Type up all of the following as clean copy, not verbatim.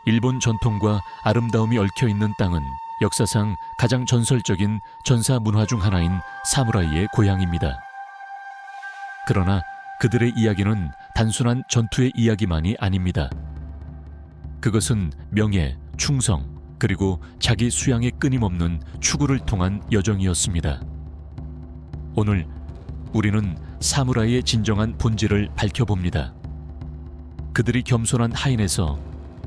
일본 전통과 아름다움이 얽혀 있는 땅은 역사상 가장 전설적인 전사 문화 중 하나인 사무라이의 고향입니다. 그러나 그들의 이야기는 단순한 전투의 이야기만이 아닙니다. 그것은 명예, 충성, 그리고 자기 수양의 끊임없는 추구를 통한 여정이었습니다. 오늘 우리는 사무라이의 진정한 본질을 밝혀봅니다. 그들이 겸손한 하인에서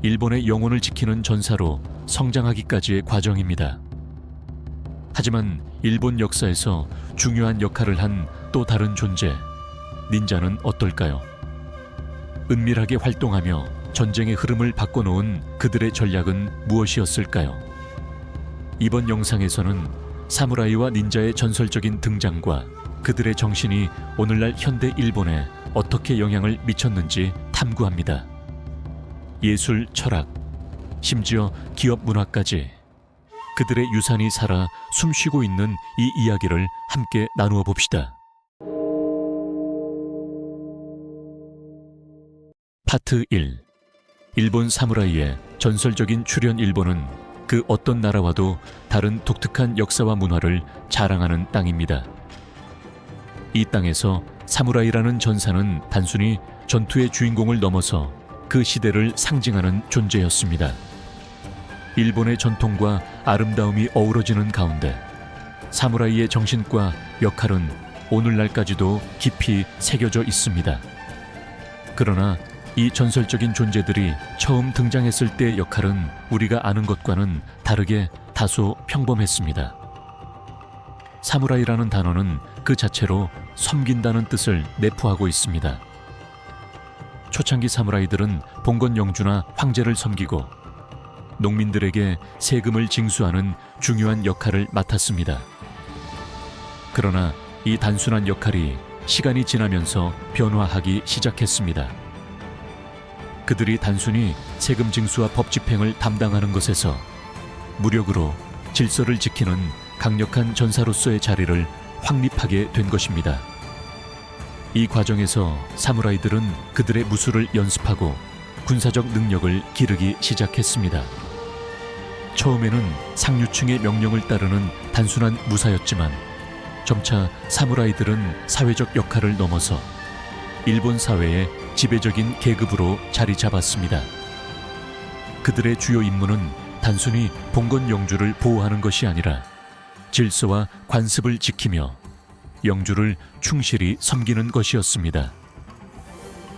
일본의 영혼을 지키는 전사로 성장하기까지의 과정입니다. 하지만 일본 역사에서 중요한 역할을 한 또 다른 존재, 닌자는 어떨까요? 은밀하게 활동하며 전쟁의 흐름을 바꿔놓은 그들의 전략은 무엇이었을까요? 이번 영상에서는 사무라이와 닌자의 전설적인 등장과 그들의 정신이 오늘날 현대 일본에 어떻게 영향을 미쳤는지 탐구합니다. 예술, 철학, 심지어 기업 문화까지 그들의 유산이 살아 숨쉬고 있는 이 이야기를 함께 나누어 봅시다. 파트 1. 일본 사무라이의 전설적인 출현. 일본은 그 어떤 나라와도 다른 독특한 역사와 문화를 자랑하는 땅입니다. 이 땅에서 사무라이라는 전사는 단순히 전투의 주인공을 넘어서 그 시대를 상징하는 존재였습니다. 일본의 전통과 아름다움이 어우러지는 가운데 사무라이의 정신과 역할은 오늘날까지도 깊이 새겨져 있습니다. 그러나 이 전설적인 존재들이 처음 등장했을 때의 역할은 우리가 아는 것과는 다르게 다소 평범했습니다. 사무라이라는 단어는 그 자체로 섬긴다는 뜻을 내포하고 있습니다. 초창기 사무라이들은 봉건 영주나 황제를 섬기고 농민들에게 세금을 징수하는 중요한 역할을 맡았습니다. 그러나 이 단순한 역할이 시간이 지나면서 변화하기 시작했습니다. 그들이 단순히 세금 징수와 법 집행을 담당하는 것에서 무력으로 질서를 지키는 강력한 전사로서의 자리를 확립하게 된 것입니다. 이 과정에서 사무라이들은 그들의 무술을 연습하고 군사적 능력을 기르기 시작했습니다. 처음에는 상류층의 명령을 따르는 단순한 무사였지만 점차 사무라이들은 사회적 역할을 넘어서 일본 사회의 지배적인 계급으로 자리 잡았습니다. 그들의 주요 임무는 단순히 봉건 영주를 보호하는 것이 아니라 질서와 관습을 지키며 영주를 충실히 섬기는 것이었습니다.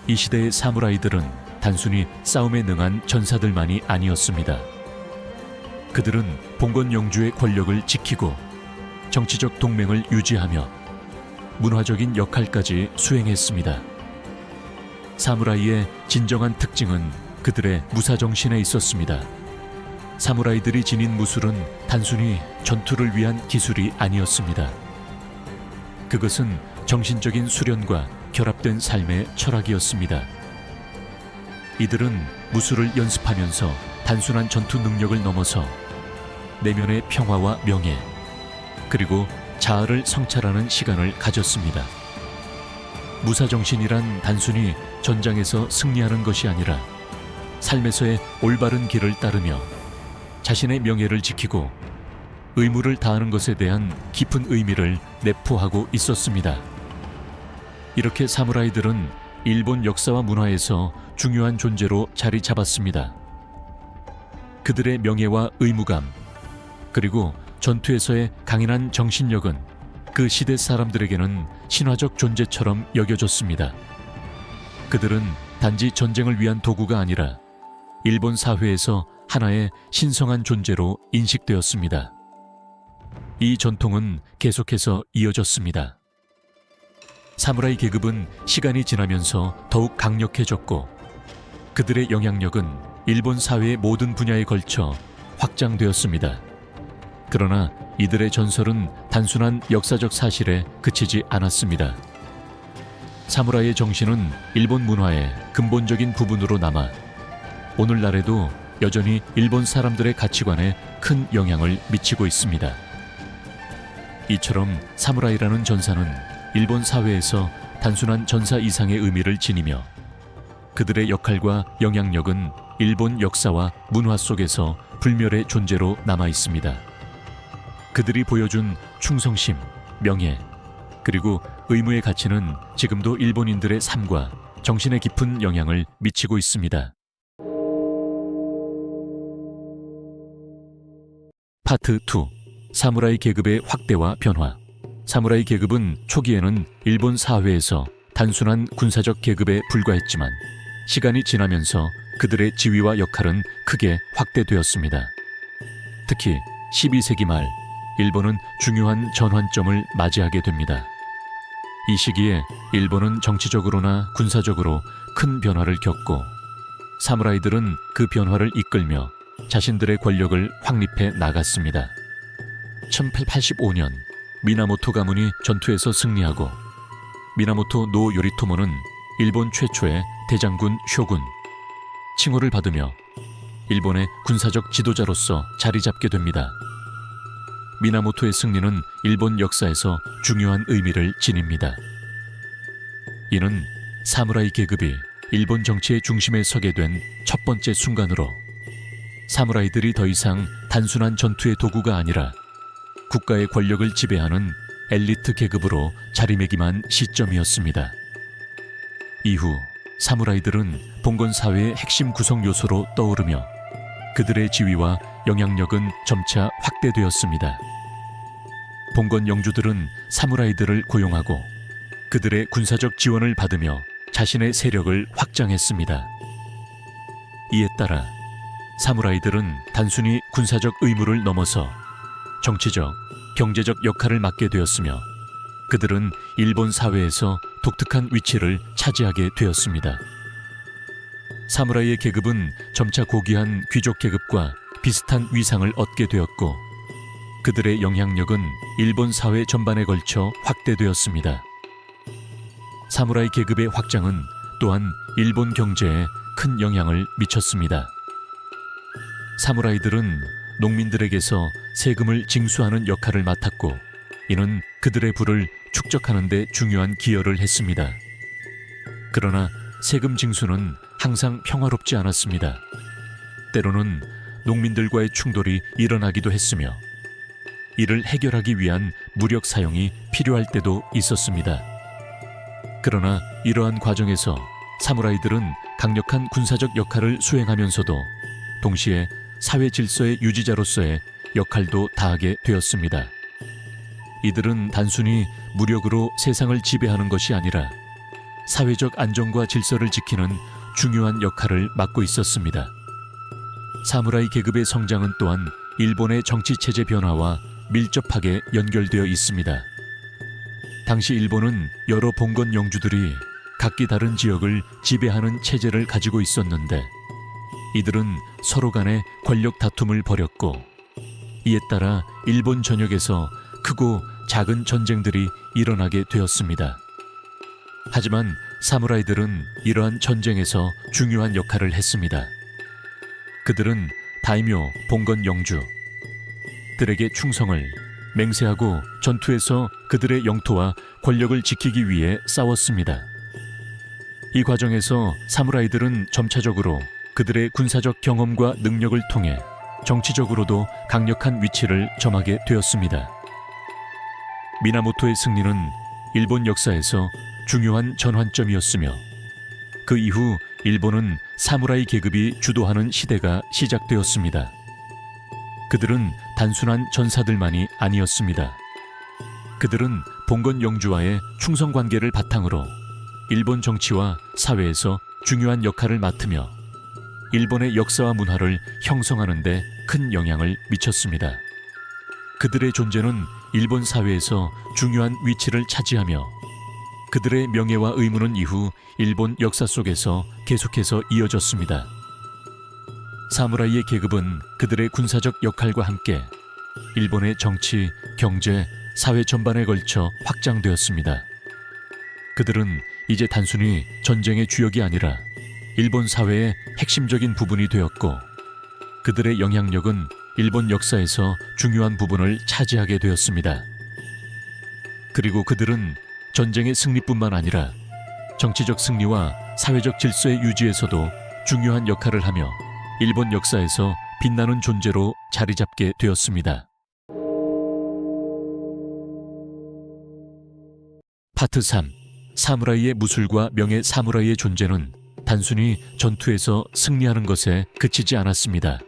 이 시대의 사무라이들은 단순히 싸움에 능한 전사들만이 아니었습니다. 그들은 봉건 영주의 권력을 지키고 정치적 동맹을 유지하며 문화적인 역할까지 수행했습니다. 사무라이의 진정한 특징은 그들의 무사정신에 있었습니다. 사무라이들이 지닌 무술은 단순히 전투를 위한 기술이 아니었습니다. 그것은 정신적인 수련과 결합된 삶의 철학이었습니다. 이들은 무술을 연습하면서 단순한 전투 능력을 넘어서 내면의 평화와 명예, 그리고 자아를 성찰하는 시간을 가졌습니다. 무사정신이란 단순히 전장에서 승리하는 것이 아니라 삶에서의 올바른 길을 따르며 자신의 명예를 지키고 의무를 다하는 것에 대한 깊은 의미를 내포하고 있었습니다. 이렇게 사무라이들은 일본 역사와 문화에서 중요한 존재로 자리 잡았습니다. 그들의 명예와 의무감, 그리고 전투에서의 강인한 정신력은 그 시대 사람들에게는 신화적 존재처럼 여겨졌습니다. 그들은 단지 전쟁을 위한 도구가 아니라 일본 사회에서 하나의 신성한 존재로 인식되었습니다. 이 전통은 계속해서 이어졌습니다. 사무라이 계급은 시간이 지나면서 더욱 강력해졌고 그들의 영향력은 일본 사회의 모든 분야에 걸쳐 확장되었습니다. 그러나 이들의 전설은 단순한 역사적 사실에 그치지 않았습니다. 사무라이의 정신은 일본 문화의 근본적인 부분으로 남아 오늘날에도 여전히 일본 사람들의 가치관에 큰 영향을 미치고 있습니다. 이처럼 사무라이라는 전사는 일본 사회에서 단순한 전사 이상의 의미를 지니며 그들의 역할과 영향력은 일본 역사와 문화 속에서 불멸의 존재로 남아 있습니다. 그들이 보여준 충성심, 명예, 그리고 의무의 가치는 지금도 일본인들의 삶과 정신에 깊은 영향을 미치고 있습니다. 파트 2. 사무라이 계급의 확대와 변화. 사무라이 계급은 초기에는 일본 사회에서 단순한 군사적 계급에 불과했지만 시간이 지나면서 그들의 지위와 역할은 크게 확대되었습니다. 특히 12세기 말 일본은 중요한 전환점을 맞이하게 됩니다. 이 시기에 일본은 정치적으로나 군사적으로 큰 변화를 겪고 사무라이들은 그 변화를 이끌며 자신들의 권력을 확립해 나갔습니다. 1885년 미나모토 가문이 전투에서 승리하고 미나모토 노 요리토모는 일본 최초의 대장군 쇼군 칭호를 받으며 일본의 군사적 지도자로서 자리 잡게 됩니다. 미나모토의 승리는 일본 역사에서 중요한 의미를 지닙니다. 이는 사무라이 계급이 일본 정치의 중심에 서게 된 첫 번째 순간으로 사무라이들이 더 이상 단순한 전투의 도구가 아니라 국가의 권력을 지배하는 엘리트 계급으로 자리매김한 시점이었습니다. 이후 사무라이들은 봉건 사회의 핵심 구성 요소로 떠오르며 그들의 지위와 영향력은 점차 확대되었습니다. 봉건 영주들은 사무라이들을 고용하고 그들의 군사적 지원을 받으며 자신의 세력을 확장했습니다. 이에 따라 사무라이들은 단순히 군사적 의무를 넘어서 정치적, 경제적 역할을 맡게 되었으며 그들은 일본 사회에서 독특한 위치를 차지하게 되었습니다. 사무라이의 계급은 점차 고귀한 귀족 계급과 비슷한 위상을 얻게 되었고 그들의 영향력은 일본 사회 전반에 걸쳐 확대되었습니다. 사무라이 계급의 확장은 또한 일본 경제에 큰 영향을 미쳤습니다. 사무라이들은 농민들에게서 세금을 징수하는 역할을 맡았고 이는 그들의 부를 축적하는 데 중요한 기여를 했습니다. 그러나 세금 징수는 항상 평화롭지 않았습니다. 때로는 농민들과의 충돌이 일어나기도 했으며 이를 해결하기 위한 무력 사용이 필요할 때도 있었습니다. 그러나 이러한 과정에서 사무라이들은 강력한 군사적 역할을 수행하면서도 동시에 사회 질서의 유지자로서의 역할도 다하게 되었습니다. 이들은 단순히 무력으로 세상을 지배하는 것이 아니라 사회적 안정과 질서를 지키는 중요한 역할을 맡고 있었습니다. 사무라이 계급의 성장은 또한 일본의 정치 체제 변화와 밀접하게 연결되어 있습니다. 당시 일본은 여러 봉건 영주들이 각기 다른 지역을 지배하는 체제를 가지고 있었는데 이들은 서로 간의 권력 다툼을 벌였고 이에 따라 일본 전역에서 크고 작은 전쟁들이 일어나게 되었습니다. 하지만 사무라이들은 이러한 전쟁에서 중요한 역할을 했습니다. 그들은 다이묘, 봉건 영주들에게 충성을 맹세하고 전투에서 그들의 영토와 권력을 지키기 위해 싸웠습니다. 이 과정에서 사무라이들은 점차적으로 그들의 군사적 경험과 능력을 통해 정치적으로도 강력한 위치를 점하게 되었습니다. 미나모토의 승리는 일본 역사에서 중요한 전환점이었으며 그 이후 일본은 사무라이 계급이 주도하는 시대가 시작되었습니다. 그들은 단순한 전사들만이 아니었습니다. 그들은 봉건 영주와의 충성 관계를 바탕으로 일본 정치와 사회에서 중요한 역할을 맡으며 일본의 역사와 문화를 형성하는 데 큰 영향을 미쳤습니다. 그들의 존재는 일본 사회에서 중요한 위치를 차지하며 그들의 명예와 의무는 이후 일본 역사 속에서 계속해서 이어졌습니다. 사무라이의 계급은 그들의 군사적 역할과 함께 일본의 정치, 경제, 사회 전반에 걸쳐 확장되었습니다. 그들은 이제 단순히 전쟁의 주역이 아니라 일본 사회의 핵심적인 부분이 되었고 그들의 영향력은 일본 역사에서 중요한 부분을 차지하게 되었습니다. 그리고 그들은 전쟁의 승리뿐만 아니라 정치적 승리와 사회적 질서의 유지에서도 중요한 역할을 하며 일본 역사에서 빛나는 존재로 자리 잡게 되었습니다. 파트 3. 사무라이의 무술과 명예. 사무라이의 존재는 단순히 전투에서 승리하는 것에 그치지 않았습니다.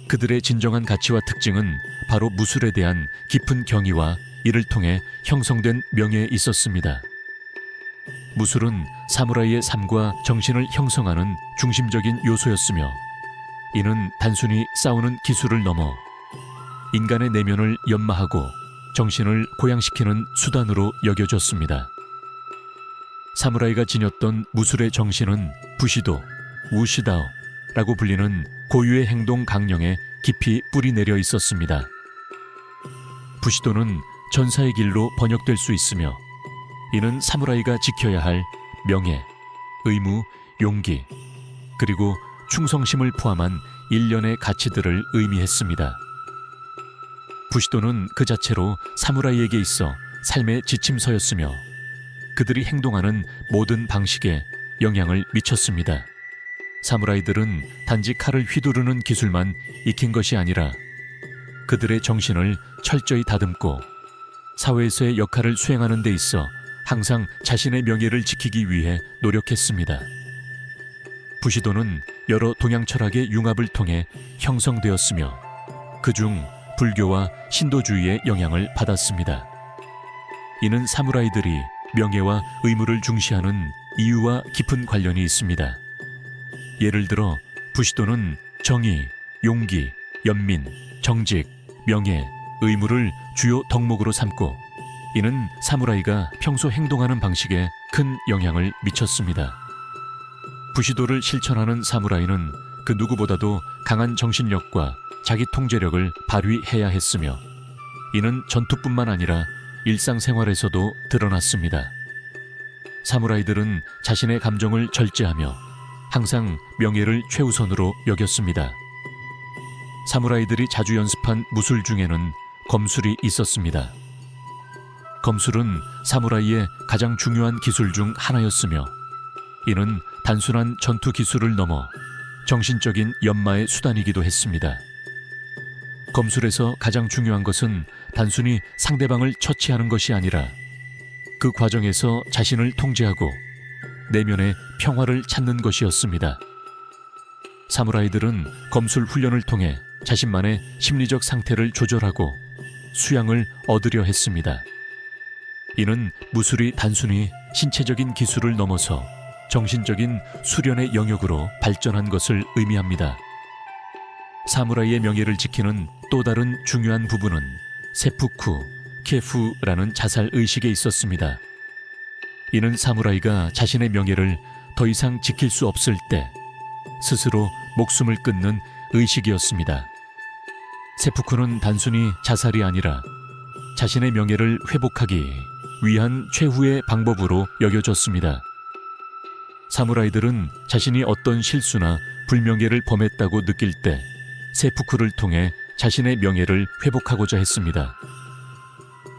그들의 진정한 가치와 특징은 바로 무술에 대한 깊은 경의와 이를 통해 형성된 명예에 있었습니다. 무술은 사무라이의 삶과 정신을 형성하는 중심적인 요소였으며, 이는 단순히 싸우는 기술을 넘어 인간의 내면을 연마하고 정신을 고양시키는 수단으로 여겨졌습니다. 사무라이가 지녔던 무술의 정신은 부시도, 우시다오라고 불리는 고유의 행동 강령에 깊이 뿌리 내려 있었습니다. 부시도는 전사의 길로 번역될 수 있으며, 이는 사무라이가 지켜야 할 명예, 의무, 용기, 그리고 충성심을 포함한 일련의 가치들을 의미했습니다. 부시도는 그 자체로 사무라이에게 있어 삶의 지침서였으며, 그들이 행동하는 모든 방식에 영향을 미쳤습니다. 사무라이들은 단지 칼을 휘두르는 기술만 익힌 것이 아니라 그들의 정신을 철저히 다듬고 사회에서의 역할을 수행하는 데 있어 항상 자신의 명예를 지키기 위해 노력했습니다. 부시도는 여러 동양 철학의 융합을 통해 형성되었으며, 그중 불교와 신도주의의 영향을 받았습니다. 이는 사무라이들이 명예와 의무를 중시하는 이유와 깊은 관련이 있습니다. 예를 들어 부시도는 정의, 용기, 연민, 정직, 명예, 의무를 주요 덕목으로 삼고, 이는 사무라이가 평소 행동하는 방식에 큰 영향을 미쳤습니다. 부시도를 실천하는 사무라이는 그 누구보다도 강한 정신력과 자기 통제력을 발휘해야 했으며, 이는 전투뿐만 아니라 일상생활에서도 드러났습니다. 사무라이들은 자신의 감정을 절제하며 항상 명예를 최우선으로 여겼습니다. 사무라이들이 자주 연습한 무술 중에는 검술이 있었습니다. 검술은 사무라이의 가장 중요한 기술 중 하나였으며, 이는 단순한 전투 기술을 넘어 정신적인 연마의 수단이기도 했습니다. 검술에서 가장 중요한 것은 단순히 상대방을 처치하는 것이 아니라 그 과정에서 자신을 통제하고 내면의 평화를 찾는 것이었습니다. 사무라이들은 검술 훈련을 통해 자신만의 심리적 상태를 조절하고 수양을 얻으려 했습니다. 이는 무술이 단순히 신체적인 기술을 넘어서 정신적인 수련의 영역으로 발전한 것을 의미합니다. 사무라이의 명예를 지키는 또 다른 중요한 부분은 세푸쿠, 케푸라는 자살 의식에 있었습니다. 이는 사무라이가 자신의 명예를 더 이상 지킬 수 없을 때 스스로 목숨을 끊는 의식이었습니다. 세푸쿠는 단순히 자살이 아니라 자신의 명예를 회복하기 위한 최후의 방법으로 여겨졌습니다. 사무라이들은 자신이 어떤 실수나 불명예를 범했다고 느낄 때 세푸쿠를 통해 자신의 명예를 회복하고자 했습니다.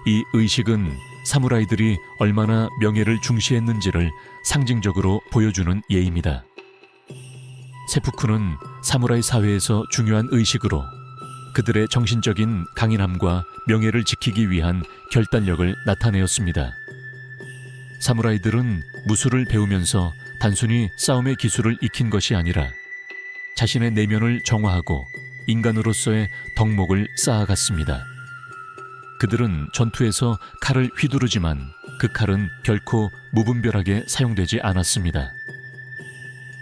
이 의식은 사무라이들이 얼마나 명예를 중시했는지를 상징적으로 보여주는 예입니다. 세푸쿠는 사무라이 사회에서 중요한 의식으로 그들의 정신적인 강인함과 명예를 지키기 위한 결단력을 나타내었습니다. 사무라이들은 무술을 배우면서 단순히 싸움의 기술을 익힌 것이 아니라 자신의 내면을 정화하고 인간으로서의 덕목을 쌓아갔습니다. 그들은 전투에서 칼을 휘두르지만 그 칼은 결코 무분별하게 사용되지 않았습니다.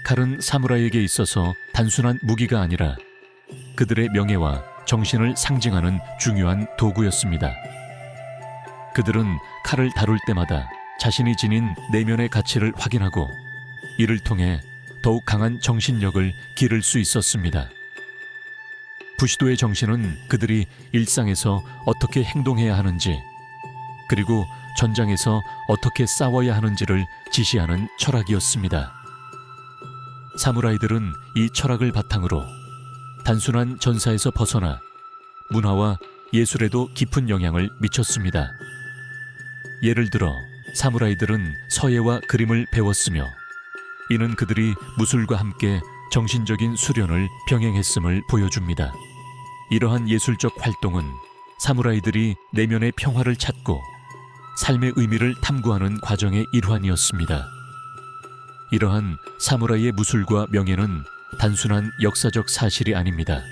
칼은 사무라이에게 있어서 단순한 무기가 아니라 그들의 명예와 정신을 상징하는 중요한 도구였습니다. 그들은 칼을 다룰 때마다 자신이 지닌 내면의 가치를 확인하고 이를 통해 더욱 강한 정신력을 기를 수 있었습니다. 부시도의 정신은 그들이 일상에서 어떻게 행동해야 하는지, 그리고 전장에서 어떻게 싸워야 하는지를 지시하는 철학이었습니다. 사무라이들은 이 철학을 바탕으로 단순한 전사에서 벗어나 문화와 예술에도 깊은 영향을 미쳤습니다. 예를 들어 사무라이들은 서예와 그림을 배웠으며, 이는 그들이 무술과 함께 정신적인 수련을 병행했음을 보여줍니다. 이러한 예술적 활동은 사무라이들이 내면의 평화를 찾고 삶의 의미를 탐구하는 과정의 일환이었습니다. 이러한 사무라이의 무술과 명예는 단순한 역사적 사실이 아닙니다.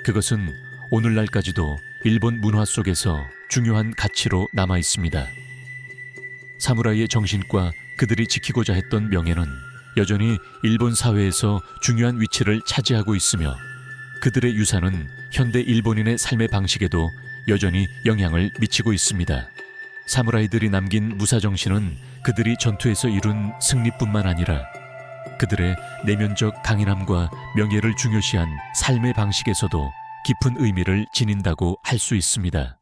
그것은 오늘날까지도 일본 문화 속에서 중요한 가치로 남아 있습니다. 사무라이의 정신과 그들이 지키고자 했던 명예는 여전히 일본 사회에서 중요한 위치를 차지하고 있으며 그들의 유산은 현대 일본인의 삶의 방식에도 여전히 영향을 미치고 있습니다. 사무라이들이 남긴 무사정신은 그들이 전투에서 이룬 승리뿐만 아니라 그들의 내면적 강인함과 명예를 중요시한 삶의 방식에서도 깊은 의미를 지닌다고 할 수 있습니다.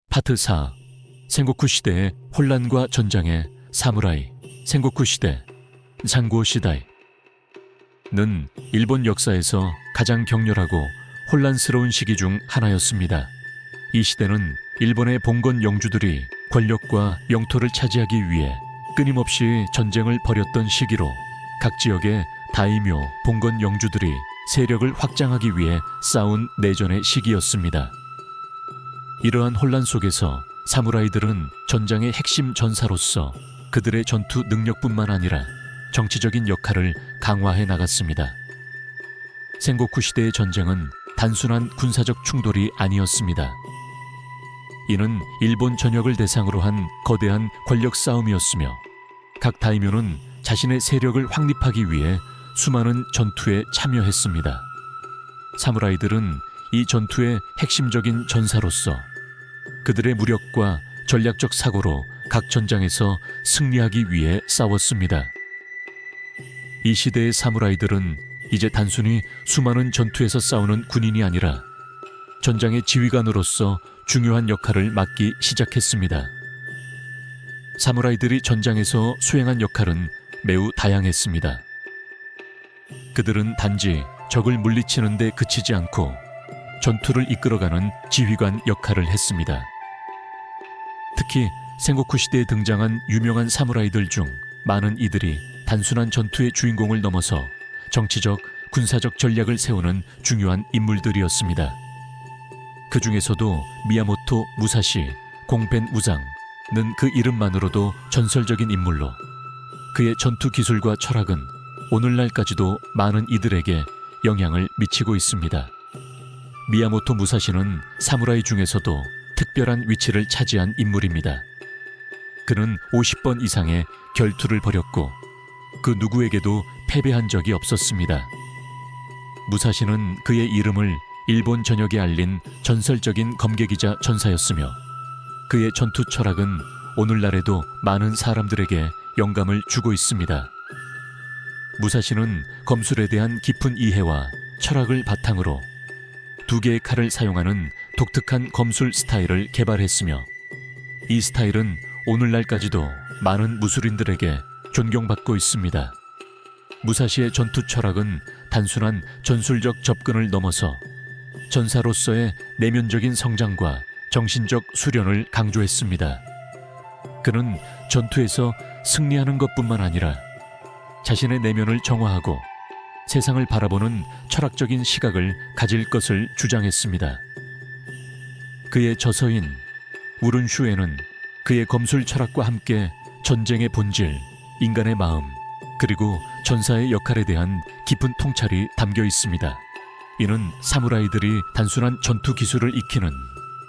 파트 4. 센고쿠 시대의 혼란과 전장의 사무라이. 센고쿠 시대 장고 시다이 는 일본 역사에서 가장 격렬하고 혼란스러운 시기 중 하나였습니다. 이 시대는 일본의 봉건 영주들이 권력과 영토를 차지하기 위해 끊임없이 전쟁을 벌였던 시기로 각 지역의 다이묘, 봉건 영주들이 세력을 확장하기 위해 싸운 내전의 시기였습니다. 이러한 혼란 속에서 사무라이들은 전장의 핵심 전사로서 그들의 전투 능력뿐만 아니라 정치적인 역할을 강화해 나갔습니다. 센고쿠 시대의 전쟁은 단순한 군사적 충돌이 아니었습니다. 이는 일본 전역을 대상으로 한 거대한 권력 싸움이었으며 각 다이묘는 자신의 세력을 확립하기 위해 수많은 전투에 참여했습니다. 사무라이들은 이 전투의 핵심적인 전사로서 그들의 무력과 전략적 사고로 각 전장에서 승리하기 위해 싸웠습니다. 이 시대의 사무라이들은 이제 단순히 수많은 전투에서 싸우는 군인이 아니라 전장의 지휘관으로서 중요한 역할을 맡기 시작했습니다. 사무라이들이 전장에서 수행한 역할은 매우 다양했습니다. 그들은 단지 적을 물리치는 데 그치지 않고 전투를 이끌어가는 지휘관 역할을 했습니다. 특히 센고쿠 시대에 등장한 유명한 사무라이들 중 많은 이들이 단순한 전투의 주인공을 넘어서 정치적, 군사적 전략을 세우는 중요한 인물들이었습니다. 그 중에서도 미야모토 무사시, 공벤 우장은 그 이름만으로도 전설적인 인물로 그의 전투 기술과 철학은 오늘날까지도 많은 이들에게 영향을 미치고 있습니다. 미야모토 무사시는 사무라이 중에서도 특별한 위치를 차지한 인물입니다. 그는 50번 이상의 결투를 벌였고 그 누구에게도 패배한 적이 없었습니다. 무사시는 그의 이름을 일본 전역에 알린 전설적인 검객이자 전사였으며 그의 전투 철학은 오늘날에도 많은 사람들에게 영감을 주고 있습니다. 무사시는 검술에 대한 깊은 이해와 철학을 바탕으로 두 개의 칼을 사용하는 독특한 검술 스타일을 개발했으며 이 스타일은 오늘날까지도 많은 무술인들에게 존경받고 있습니다. 무사시의 전투 철학은 단순한 전술적 접근을 넘어서 전사로서의 내면적인 성장과 정신적 수련을 강조했습니다. 그는 전투에서 승리하는 것뿐만 아니라 자신의 내면을 정화하고 세상을 바라보는 철학적인 시각을 가질 것을 주장했습니다. 그의 저서인 우룬슈에는 그의 검술 철학과 함께 전쟁의 본질, 인간의 마음, 그리고 전사의 역할에 대한 깊은 통찰이 담겨 있습니다. 이는 사무라이들이 단순한 전투 기술을 익히는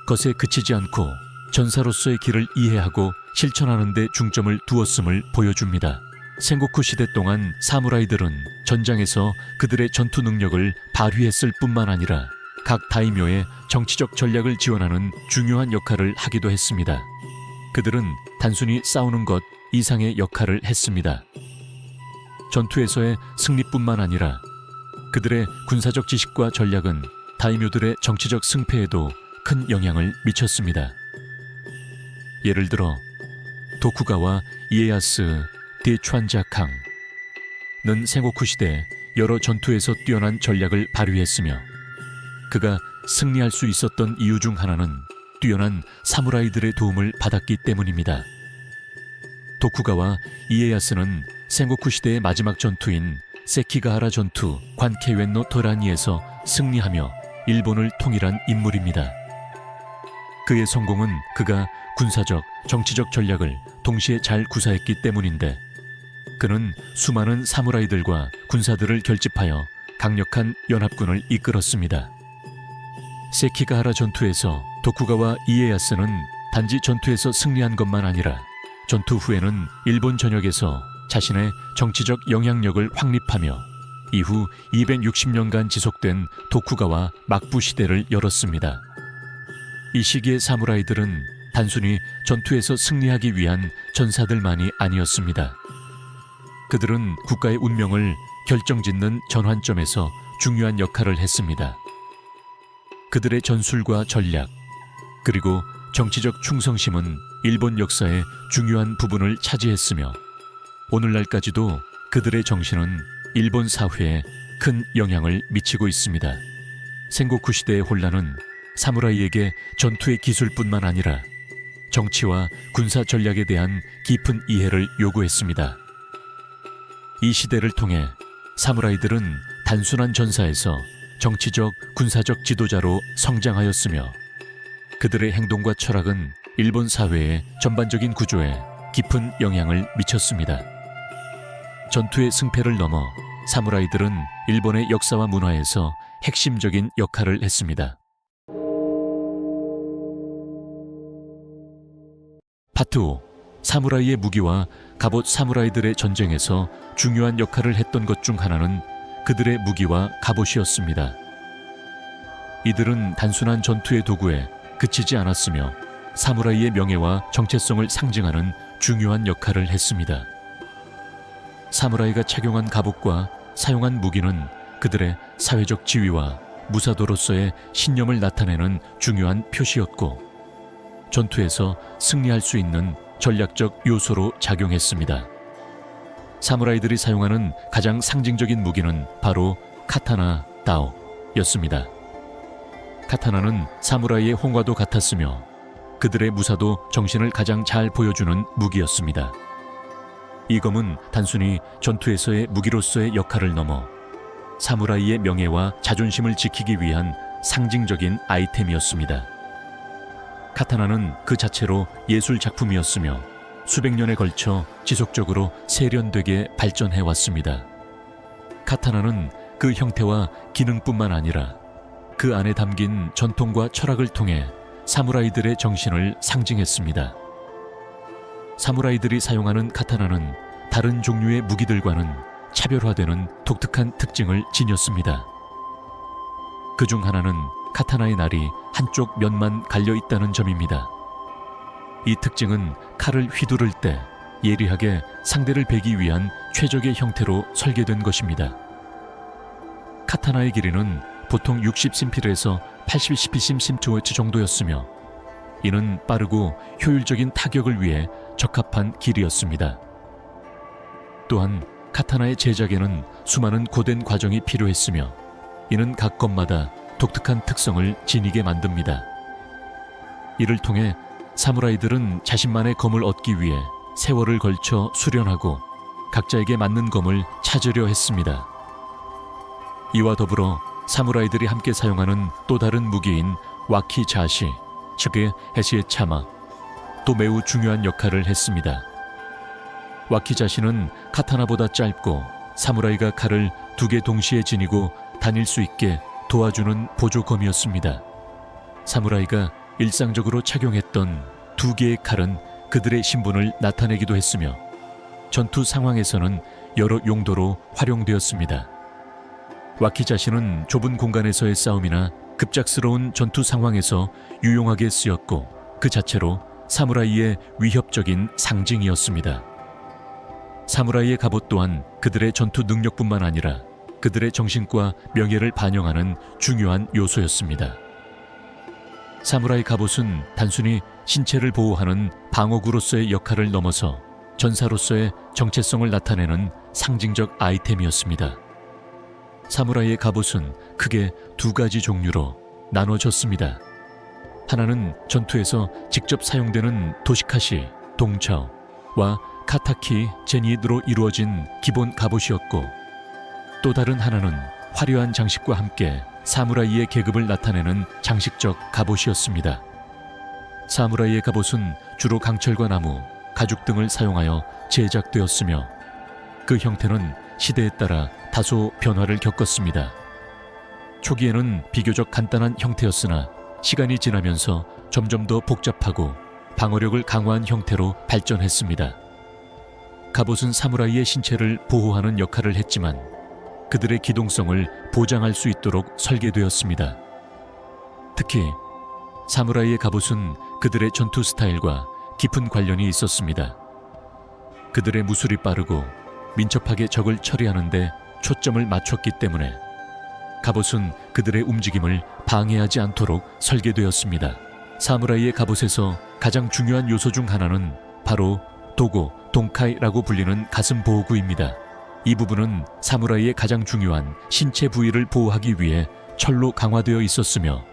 것에 그치지 않고 전사로서의 길을 이해하고 실천하는 데 중점을 두었음을 보여줍니다. 센고쿠 시대 동안 사무라이들은 전장에서 그들의 전투 능력을 발휘했을 뿐만 아니라 각 다이묘의 정치적 전략을 지원하는 중요한 역할을 하기도 했습니다. 그들은 단순히 싸우는 것 이상의 역할을 했습니다. 전투에서의 승리뿐만 아니라 그들의 군사적 지식과 전략은 다이묘들의 정치적 승패에도 큰 영향을 미쳤습니다. 예를 들어 도쿠가와 이에야스 대촨자캉은 센고쿠 시대 여러 전투에서 뛰어난 전략을 발휘했으며 그가 승리할 수 있었던 이유 중 하나는 뛰어난 사무라이들의 도움을 받았기 때문입니다. 도쿠가와 이에야스는 생고쿠 시대의 마지막 전투인 세키가하라 전투 관케웬노 도라니에서 승리하며 일본을 통일한 인물입니다. 그의 성공은 그가 군사적, 정치적 전략을 동시에 잘 구사했기 때문인데 그는 수많은 사무라이들과 군사들을 결집하여 강력한 연합군을 이끌었습니다. 세키가하라 전투에서 도쿠가와 이에야스는 단지 전투에서 승리한 것만 아니라 전투 후에는 일본 전역에서 자신의 정치적 영향력을 확립하며 이후 260년간 지속된 도쿠가와 막부 시대를 열었습니다. 이 시기의 사무라이들은 단순히 전투에서 승리하기 위한 전사들만이 아니었습니다. 그들은 국가의 운명을 결정짓는 전환점에서 중요한 역할을 했습니다. 그들의 전술과 전략, 그리고 정치적 충성심은 일본 역사의 중요한 부분을 차지했으며 오늘날까지도 그들의 정신은 일본 사회에 큰 영향을 미치고 있습니다. 생고쿠 시대의 혼란은 사무라이에게 전투의 기술뿐만 아니라 정치와 군사 전략에 대한 깊은 이해를 요구했습니다. 이 시대를 통해 사무라이들은 단순한 전사에서 정치적, 군사적 지도자로 성장하였으며 그들의 행동과 철학은 일본 사회의 전반적인 구조에 깊은 영향을 미쳤습니다. 전투의 승패를 넘어 사무라이들은 일본의 역사와 문화에서 핵심적인 역할을 했습니다. 파트 5. 사무라이의 무기와 갑옷. 사무라이들의 전쟁에서 중요한 역할을 했던 것 중 하나는 그들의 무기와 갑옷이었습니다. 이들은 단순한 전투의 도구에 그치지 않았으며 사무라이의 명예와 정체성을 상징하는 중요한 역할을 했습니다. 사무라이가 착용한 갑옷과 사용한 무기는 그들의 사회적 지위와 무사도로서의 신념을 나타내는 중요한 표시였고 전투에서 승리할 수 있는 전략적 요소로 작용했습니다. 사무라이들이 사용하는 가장 상징적인 무기는 바로 카타나, 다오였습니다. 카타나는 사무라이의 홍화도 같았으며 그들의 무사도 정신을 가장 잘 보여주는 무기였습니다. 이 검은 단순히 전투에서의 무기로서의 역할을 넘어 사무라이의 명예와 자존심을 지키기 위한 상징적인 아이템이었습니다. 카타나는 그 자체로 예술 작품이었으며 수백 년에 걸쳐 지속적으로 세련되게 발전해 왔습니다. 카타나는 그 형태와 기능뿐만 아니라 그 안에 담긴 전통과 철학을 통해 사무라이들의 정신을 상징했습니다. 사무라이들이 사용하는 카타나는 다른 종류의 무기들과는 차별화되는 독특한 특징을 지녔습니다. 그중 하나는 카타나의 날이 한쪽 면만 갈려 있다는 점입니다. 이 특징은 칼을 휘두를 때 예리하게 상대를 베기 위한 최적의 형태로 설계된 것입니다. 카타나의 길이는 보통 60cm에서 80cm 정도였으며 이는 빠르고 효율적인 타격을 위해 적합한 길이었습니다. 또한 카타나의 제작에는 수많은 고된 과정이 필요했으며 이는 각 검마다 독특한 특성을 지니게 만듭니다. 이를 통해 사무라이들은 자신만의 검을 얻기 위해 세월을 걸쳐 수련하고 각자에게 맞는 검을 찾으려 했습니다. 이와 더불어 사무라이들이 함께 사용하는 또 다른 무기인 와키자시, 즉 해시의 차마, 또 매우 중요한 역할을 했습니다. 와키자시는 카타나보다 짧고 사무라이가 칼을 두 개 동시에 지니고 다닐 수 있게 도와주는 보조검이었습니다. 사무라이가 일상적으로 착용했던 두 개의 칼은 그들의 신분을 나타내기도 했으며 전투 상황에서는 여러 용도로 활용되었습니다. 와키자시는 좁은 공간에서의 싸움이나 급작스러운 전투 상황에서 유용하게 쓰였고 그 자체로 사무라이의 위협적인 상징이었습니다. 사무라이의 갑옷 또한 그들의 전투 능력뿐만 아니라 그들의 정신과 명예를 반영하는 중요한 요소였습니다. 사무라이 갑옷은 단순히 신체를 보호하는 방어구로서의 역할을 넘어서 전사로서의 정체성을 나타내는 상징적 아이템이었습니다. 사무라이의 갑옷은 크게 두 가지 종류로 나눠졌습니다. 하나는 전투에서 직접 사용되는 도시카시, 동차와 카타키 제니드로 이루어진 기본 갑옷이었고, 또 다른 하나는 화려한 장식과 함께 사무라이의 계급을 나타내는 장식적 갑옷이었습니다. 사무라이의 갑옷은 주로 강철과 나무, 가죽 등을 사용하여 제작되었으며 그 형태는 시대에 따라 다소 변화를 겪었습니다. 초기에는 비교적 간단한 형태였으나 시간이 지나면서 점점 더 복잡하고 방어력을 강화한 형태로 발전했습니다. 갑옷은 사무라이의 신체를 보호하는 역할을 했지만 그들의 기동성을 보장할 수 있도록 설계되었습니다. 특히 사무라이의 갑옷은 그들의 전투 스타일과 깊은 관련이 있었습니다. 그들의 무술이 빠르고 민첩하게 적을 처리하는 데 초점을 맞췄기 때문에 갑옷은 그들의 움직임을 방해하지 않도록 설계되었습니다. 사무라이의 갑옷에서 가장 중요한 요소 중 하나는 바로 도고, 동카이라고 불리는 가슴 보호구입니다. 이 부분은 사무라이의 가장 중요한 신체 부위를 보호하기 위해 철로 강화되어 있었으며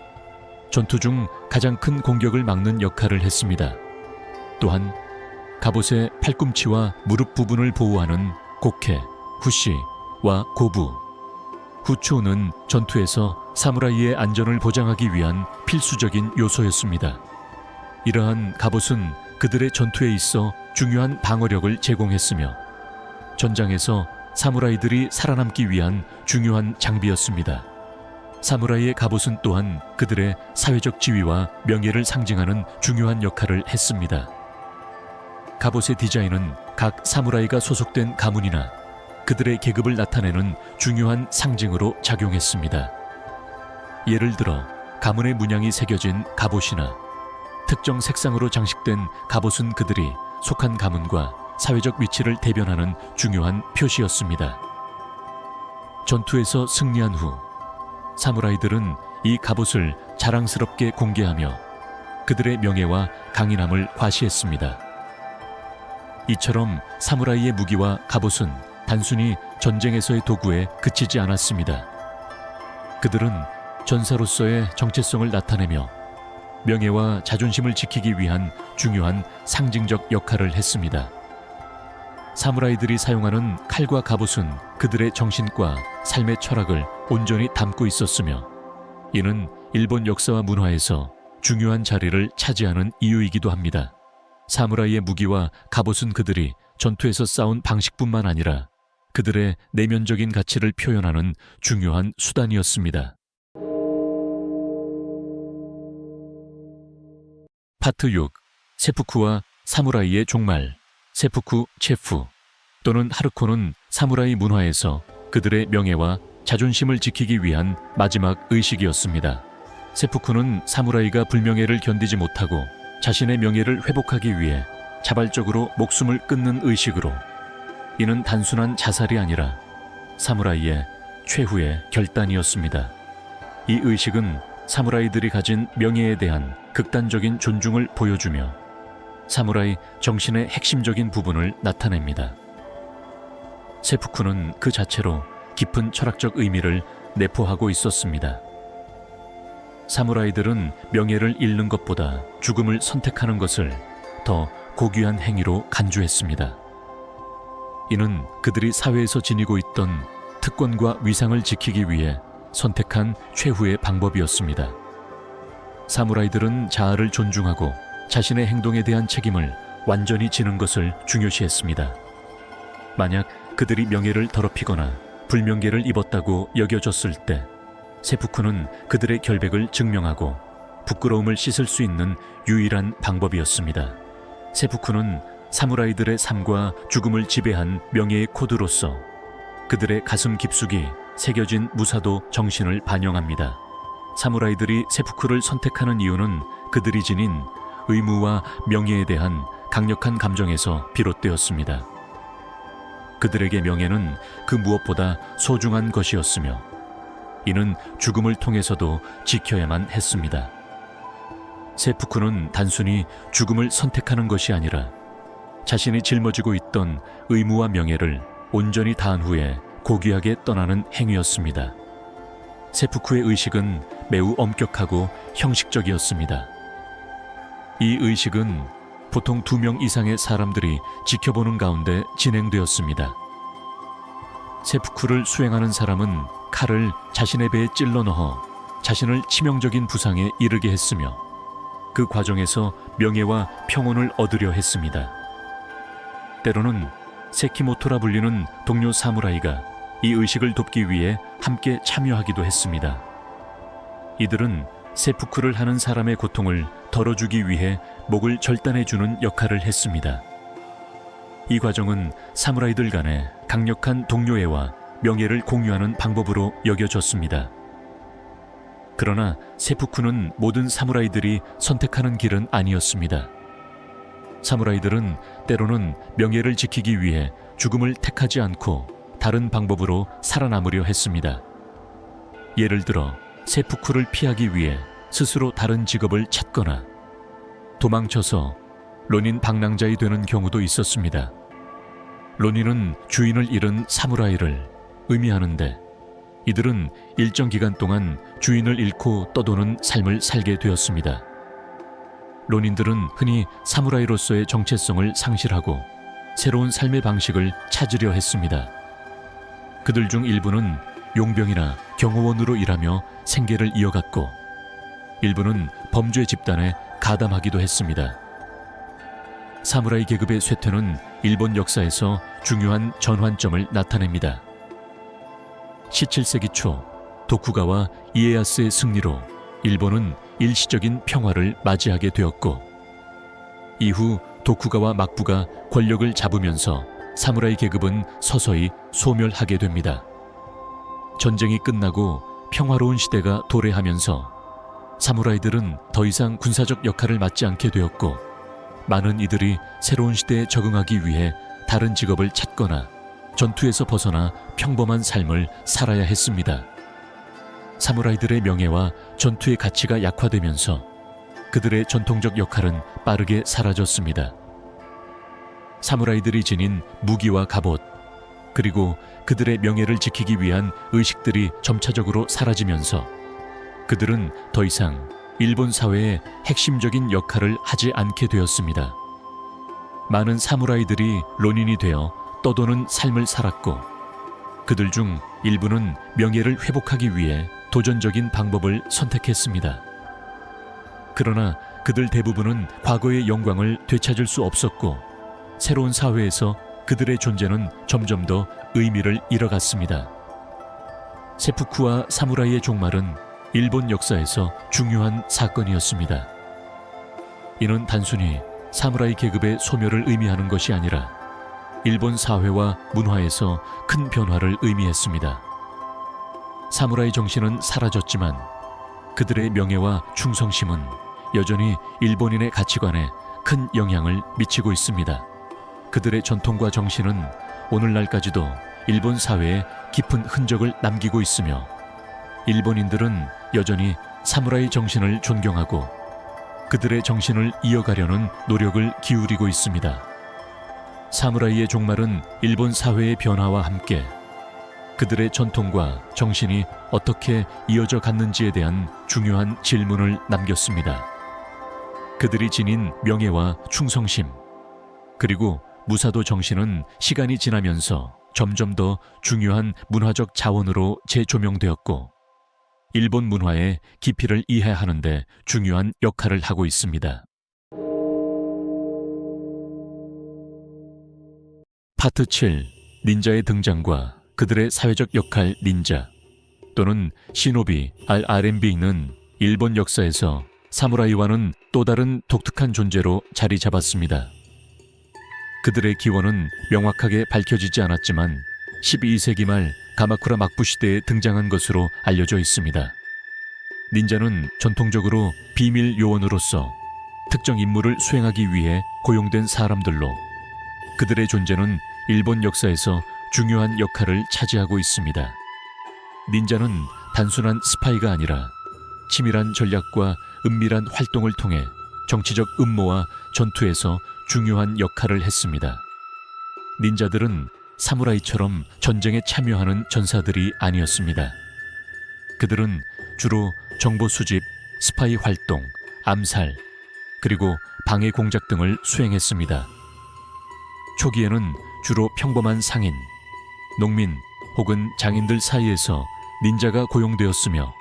전투 중 가장 큰 공격을 막는 역할을 했습니다. 또한 갑옷의 팔꿈치와 무릎 부분을 보호하는 고케, 후시와 고부, 후추는 전투에서 사무라이의 안전을 보장하기 위한 필수적인 요소였습니다. 이러한 갑옷은 그들의 전투에 있어 중요한 방어력을 제공했으며 전장에서 사무라이들이 살아남기 위한 중요한 장비였습니다. 사무라이의 갑옷은 또한 그들의 사회적 지위와 명예를 상징하는 중요한 역할을 했습니다. 갑옷의 디자인은 각 사무라이가 소속된 가문이나 그들의 계급을 나타내는 중요한 상징으로 작용했습니다. 예를 들어 가문의 문양이 새겨진 갑옷이나 특정 색상으로 장식된 갑옷은 그들이 속한 가문과 사회적 위치를 대변하는 중요한 표시였습니다. 전투에서 승리한 후 사무라이들은 이 갑옷을 자랑스럽게 공개하며 그들의 명예와 강인함을 과시했습니다. 이처럼 사무라이의 무기와 갑옷은 단순히 전쟁에서의 도구에 그치지 않았습니다. 그들은 전사로서의 정체성을 나타내며 명예와 자존심을 지키기 위한 중요한 상징적 역할을 했습니다. 사무라이들이 사용하는 칼과 갑옷은 그들의 정신과 삶의 철학을 온전히 담고 있었으며 이는 일본 역사와 문화에서 중요한 자리를 차지하는 이유이기도 합니다. 사무라이의 무기와 갑옷은 그들이 전투에서 싸운 방식뿐만 아니라 그들의 내면적인 가치를 표현하는 중요한 수단이었습니다. 파트 6. 세푸쿠와 사무라이의 종말. 세푸쿠 체프 또는 하르코는 사무라이 문화에서 그들의 명예와 자존심을 지키기 위한 마지막 의식이었습니다. 세푸쿠는 사무라이가 불명예를 견디지 못하고 자신의 명예를 회복하기 위해 자발적으로 목숨을 끊는 의식으로, 이는 단순한 자살이 아니라 사무라이의 최후의 결단이었습니다. 이 의식은 사무라이들이 가진 명예에 대한 극단적인 존중을 보여주며 사무라이 정신의 핵심적인 부분을 나타냅니다. 세푸쿠는 그 자체로 깊은 철학적 의미를 내포하고 있었습니다. 사무라이들은 명예를 잃는 것보다 죽음을 선택하는 것을 더 고귀한 행위로 간주했습니다. 이는 그들이 사회에서 지니고 있던 특권과 위상을 지키기 위해 선택한 최후의 방법이었습니다. 사무라이들은 자아를 존중하고 자신의 행동에 대한 책임을 완전히 지는 것을 중요시했습니다. 만약 그들이 명예를 더럽히거나 불명예를 입었다고 여겨졌을 때 세푸쿠는 그들의 결백을 증명하고 부끄러움을 씻을 수 있는 유일한 방법이었습니다. 세푸쿠는 사무라이들의 삶과 죽음을 지배한 명예의 코드로서 그들의 가슴 깊숙이 새겨진 무사도 정신을 반영합니다. 사무라이들이 세푸쿠를 선택하는 이유는 그들이 지닌 의무와 명예에 대한 강력한 감정에서 비롯되었습니다. 그들에게 명예는 그 무엇보다 소중한 것이었으며 이는 죽음을 통해서도 지켜야만 했습니다. 세푸쿠는 단순히 죽음을 선택하는 것이 아니라 자신이 짊어지고 있던 의무와 명예를 온전히 다한 후에 고귀하게 떠나는 행위였습니다. 세푸쿠의 의식은 매우 엄격하고 형식적이었습니다. 이 의식은 보통 2명 이상의 사람들이 지켜보는 가운데 진행되었습니다. 세푸쿠를 수행하는 사람은 칼을 자신의 배에 찔러 넣어 자신을 치명적인 부상에 이르게 했으며 그 과정에서 명예와 평온을 얻으려 했습니다. 때로는 세키모토라 불리는 동료 사무라이가 이 의식을 돕기 위해 함께 참여하기도 했습니다. 이들은 세푸쿠를 하는 사람의 고통을 덜어주기 위해 목을 절단해주는 역할을 했습니다. 이 과정은 사무라이들 간의 강력한 동료애와 명예를 공유하는 방법으로 여겨졌습니다. 그러나 세푸쿠는 모든 사무라이들이 선택하는 길은 아니었습니다. 사무라이들은 때로는 명예를 지키기 위해 죽음을 택하지 않고 다른 방법으로 살아남으려 했습니다. 예를 들어 세푸쿠를 피하기 위해 스스로 다른 직업을 찾거나 도망쳐서 론인 방랑자이 되는 경우도 있었습니다. 론인은 주인을 잃은 사무라이를 의미하는데 이들은 일정 기간 동안 주인을 잃고 떠도는 삶을 살게 되었습니다. 론인들은 흔히 사무라이로서의 정체성을 상실하고 새로운 삶의 방식을 찾으려 했습니다. 그들 중 일부는 용병이나 경호원으로 일하며 생계를 이어갔고 일부는 범죄 집단에 가담하기도 했습니다. 사무라이 계급의 쇠퇴는 일본 역사에서 중요한 전환점을 나타냅니다. 17세기 초 도쿠가와 이에야스의 승리로 일본은 일시적인 평화를 맞이하게 되었고 이후 도쿠가와 막부가 권력을 잡으면서 사무라이 계급은 서서히 소멸하게 됩니다. 전쟁이 끝나고 평화로운 시대가 도래하면서 사무라이들은 더 이상 군사적 역할을 맡지 않게 되었고 많은 이들이 새로운 시대에 적응하기 위해 다른 직업을 찾거나 전투에서 벗어나 평범한 삶을 살아야 했습니다. 사무라이들의 명예와 전투의 가치가 약화되면서 그들의 전통적 역할은 빠르게 사라졌습니다. 사무라이들이 지닌 무기와 갑옷, 그리고 그들의 명예를 지키기 위한 의식들이 점차적으로 사라지면서 그들은 더 이상 일본 사회의 핵심적인 역할을 하지 않게 되었습니다. 많은 사무라이들이 론인이 되어 떠도는 삶을 살았고 그들 중 일부는 명예를 회복하기 위해 도전적인 방법을 선택했습니다. 그러나 그들 대부분은 과거의 영광을 되찾을 수 없었고 새로운 사회에서 그들의 존재는 점점 더 의미를 잃어갔습니다. 세푸쿠와 사무라이의 종말은 일본 역사에서 중요한 사건이었습니다. 이는 단순히 사무라이 계급의 소멸을 의미하는 것이 아니라 일본 사회와 문화에서 큰 변화를 의미했습니다. 사무라이 정신은 사라졌지만 그들의 명예와 충성심은 여전히 일본인의 가치관에 큰 영향을 미치고 있습니다. 그들의 전통과 정신은 오늘날까지도 일본 사회에 깊은 흔적을 남기고 있으며 일본인들은 여전히 사무라이 정신을 존경하고 그들의 정신을 이어가려는 노력을 기울이고 있습니다. 사무라이의 종말은 일본 사회의 변화와 함께 그들의 전통과 정신이 어떻게 이어져 갔는지에 대한 중요한 질문을 남겼습니다. 그들이 지닌 명예와 충성심, 그리고 무사도 정신은 시간이 지나면서 점점 더 중요한 문화적 자원으로 재조명되었고 일본 문화의 깊이를 이해하는 데 중요한 역할을 하고 있습니다. 파트 7. 닌자의 등장과 그들의 사회적 역할 닌자 또는 시노비 RMB는 일본 역사에서 사무라이와는 또 다른 독특한 존재로 자리 잡았습니다. 그들의 기원은 명확하게 밝혀지지 않았지만 12세기 말 가마쿠라 막부 시대에 등장한 것으로 알려져 있습니다. 닌자는 전통적으로 비밀 요원으로서 특정 임무를 수행하기 위해 고용된 사람들로 그들의 존재는 일본 역사에서 중요한 역할을 차지하고 있습니다. 닌자는 단순한 스파이가 아니라 치밀한 전략과 은밀한 활동을 통해 정치적 음모와 전투에서 중요한 역할을 했습니다. 닌자들은 사무라이처럼 전쟁에 참여하는 전사들이 아니었습니다. 그들은 주로 정보 수집, 스파이 활동, 암살, 그리고 방해 공작 등을 수행했습니다. 초기에는 주로 평범한 상인, 농민 혹은 장인들 사이에서 닌자가 고용되었으며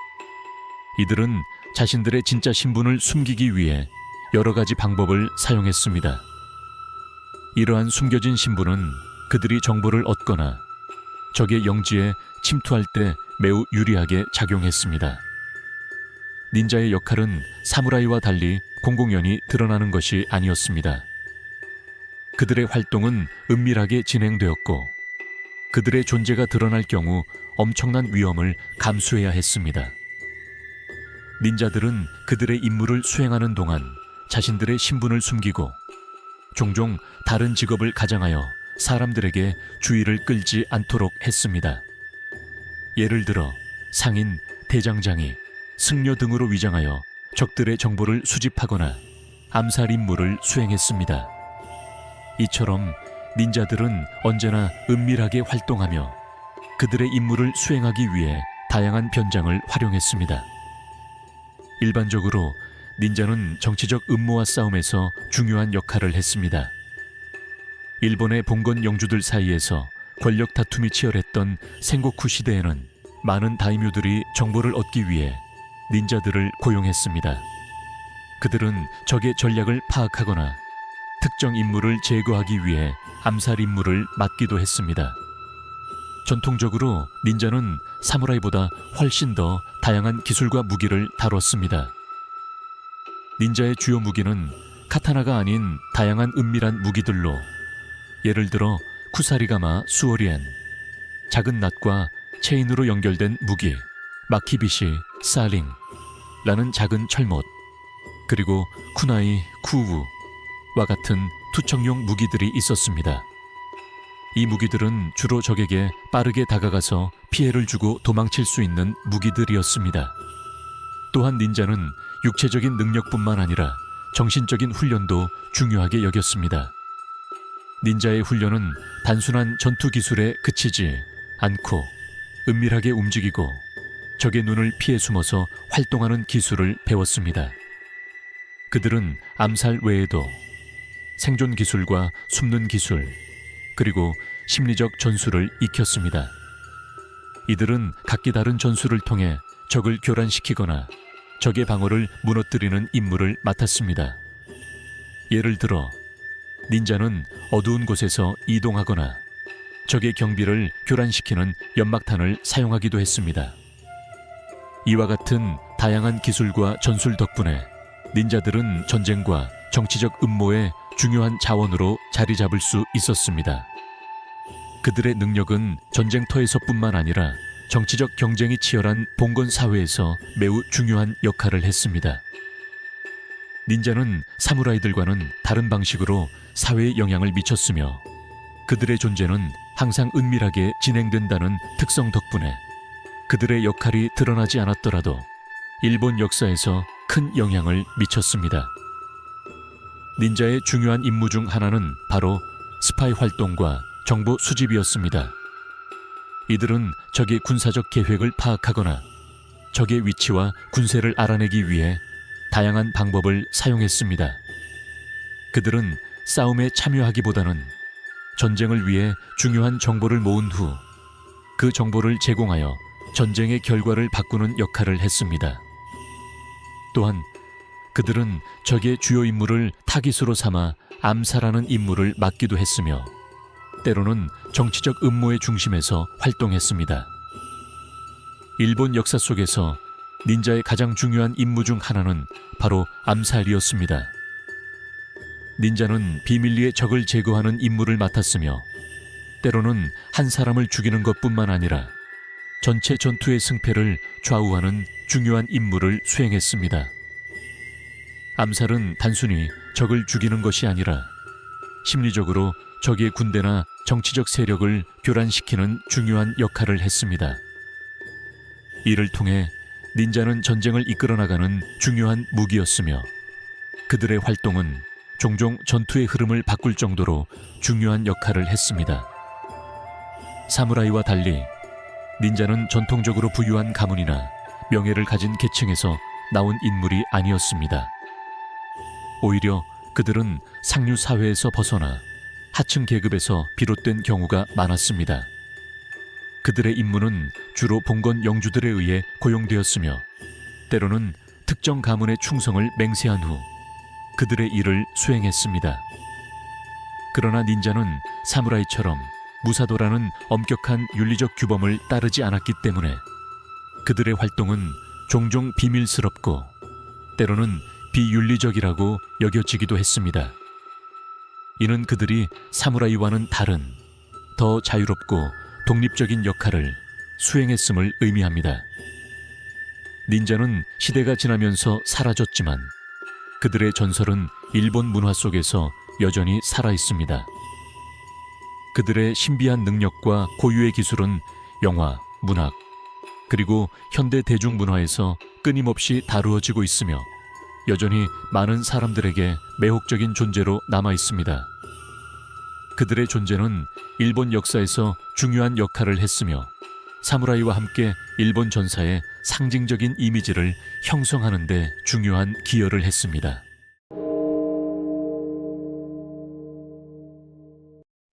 이들은 자신들의 진짜 신분을 숨기기 위해 여러 가지 방법을 사용했습니다. 이러한 숨겨진 신분은 그들이 정보를 얻거나 적의 영지에 침투할 때 매우 유리하게 작용했습니다. 닌자의 역할은 사무라이와 달리 공공연히 드러나는 것이 아니었습니다. 그들의 활동은 은밀하게 진행되었고 그들의 존재가 드러날 경우 엄청난 위험을 감수해야 했습니다. 닌자들은 그들의 임무를 수행하는 동안 자신들의 신분을 숨기고 종종 다른 직업을 가장하여 사람들에게 주의를 끌지 않도록 했습니다. 예를 들어 상인, 대장장이, 승려 등으로 위장하여 적들의 정보를 수집하거나 암살 임무를 수행했습니다. 이처럼 닌자들은 언제나 은밀하게 활동하며 그들의 임무를 수행하기 위해 다양한 변장을 활용했습니다. 일반적으로 닌자는 정치적 음모와 싸움에서 중요한 역할을 했습니다. 일본의 봉건 영주들 사이에서 권력 다툼이 치열했던 생고쿠 시대에는 많은 다이묘들이 정보를 얻기 위해 닌자들을 고용했습니다. 그들은 적의 전략을 파악하거나 특정 인물을 제거하기 위해 암살 임무를 맡기도 했습니다. 전통적으로 닌자는 사무라이보다 훨씬 더 다양한 기술과 무기를 다뤘습니다. 닌자의 주요 무기는 카타나가 아닌 다양한 은밀한 무기들로 예를 들어 쿠사리가마 수오리엔, 작은 낫과 체인으로 연결된 무기, 마키비시, 사링라는 작은 철못, 그리고 쿠나이, 쿠우와 같은 투척용 무기들이 있었습니다. 이 무기들은 주로 적에게 빠르게 다가가서 피해를 주고 도망칠 수 있는 무기들이었습니다. 또한 닌자는 육체적인 능력뿐만 아니라 정신적인 훈련도 중요하게 여겼습니다. 닌자의 훈련은 단순한 전투 기술에 그치지 않고 은밀하게 움직이고 적의 눈을 피해 숨어서 활동하는 기술을 배웠습니다. 그들은 암살 외에도 생존 기술과 숨는 기술, 그리고 심리적 전술을 익혔습니다. 이들은 각기 다른 전술을 통해 적을 교란시키거나 적의 방어를 무너뜨리는 임무를 맡았습니다. 예를 들어 닌자는 어두운 곳에서 이동하거나 적의 경비를 교란시키는 연막탄을 사용하기도 했습니다. 이와 같은 다양한 기술과 전술 덕분에 닌자들은 전쟁과 정치적 음모의 중요한 자원으로 자리 잡을 수 있었습니다. 그들의 능력은 전쟁터에서뿐만 아니라 정치적 경쟁이 치열한 봉건 사회에서 매우 중요한 역할을 했습니다. 닌자는 사무라이들과는 다른 방식으로 사회에 영향을 미쳤으며 그들의 존재는 항상 은밀하게 진행된다는 특성 덕분에 그들의 역할이 드러나지 않았더라도 일본 역사에서 큰 영향을 미쳤습니다. 닌자의 중요한 임무 중 하나는 바로 스파이 활동과 정보 수집이었습니다. 이들은 적의 군사적 계획을 파악하거나 적의 위치와 군세를 알아내기 위해 다양한 방법을 사용했습니다. 그들은 싸움에 참여하기보다는 전쟁을 위해 중요한 정보를 모은 후 그 정보를 제공하여 전쟁의 결과를 바꾸는 역할을 했습니다. 또한 그들은 적의 주요 임무를 타깃으로 삼아 암살하는 임무를 맡기도 했으며 때로는 정치적 음모의 중심에서 활동했습니다. 일본 역사 속에서 닌자의 가장 중요한 임무 중 하나는 바로 암살이었습니다. 닌자는 비밀리에 적을 제거하는 임무를 맡았으며 때로는 한 사람을 죽이는 것뿐만 아니라 전체 전투의 승패를 좌우하는 중요한 임무를 수행했습니다. 암살은 단순히 적을 죽이는 것이 아니라 심리적으로 적의 군대나 정치적 세력을 교란시키는 중요한 역할을 했습니다. 이를 통해 닌자는 전쟁을 이끌어 나가는 중요한 무기였으며 그들의 활동은 종종 전투의 흐름을 바꿀 정도로 중요한 역할을 했습니다. 사무라이와 달리 닌자는 전통적으로 부유한 가문이나 명예를 가진 계층에서 나온 인물이 아니었습니다. 오히려 그들은 상류 사회에서 벗어나 하층 계급에서 비롯된 경우가 많았습니다. 그들의 임무는 주로 봉건 영주들에 의해 고용되었으며 때로는 특정 가문의 충성을 맹세한 후 그들의 일을 수행했습니다. 그러나 닌자는 사무라이처럼 무사도라는 엄격한 윤리적 규범을 따르지 않았기 때문에 그들의 활동은 종종 비밀스럽고 때로는 비윤리적이라고 여겨지기도 했습니다. 이는 그들이 사무라이와는 다른 더 자유롭고 독립적인 역할을 수행했음을 의미합니다. 닌자는 시대가 지나면서 사라졌지만 그들의 전설은 일본 문화 속에서 여전히 살아있습니다. 그들의 신비한 능력과 고유의 기술은 영화, 문학, 그리고 현대 대중문화에서 끊임없이 다루어지고 있으며 여전히 많은 사람들에게 매혹적인 존재로 남아 있습니다. 그들의 존재는 일본 역사에서 중요한 역할을 했으며 사무라이와 함께 일본 전사의 상징적인 이미지를 형성하는 데 중요한 기여를 했습니다.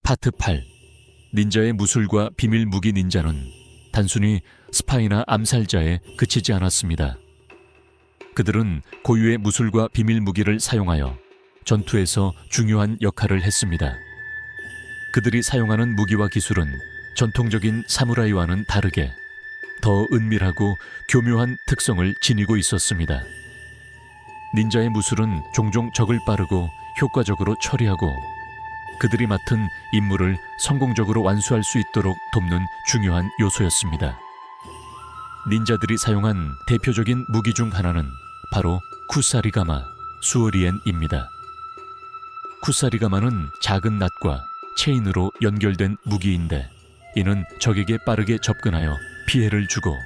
파트 8. 닌자의 무술과 비밀 무기 닌자는 단순히 스파이나 암살자에 그치지 않았습니다. 그들은 고유의 무술과 비밀 무기를 사용하여 전투에서 중요한 역할을 했습니다. 그들이 사용하는 무기와 기술은 전통적인 사무라이와는 다르게 더 은밀하고 교묘한 특성을 지니고 있었습니다. 닌자의 무술은 종종 적을 빠르고 효과적으로 처리하고 그들이 맡은 임무를 성공적으로 완수할 수 있도록 돕는 중요한 요소였습니다. 닌자들이 사용한 대표적인 무기 중 하나는 바로 쿠사리가마, 수어리엔입니다. 쿠사리가마는 작은 낫과 체인으로 연결된 무기인데 이는 적에게 빠르게 접근하여 피해를 주고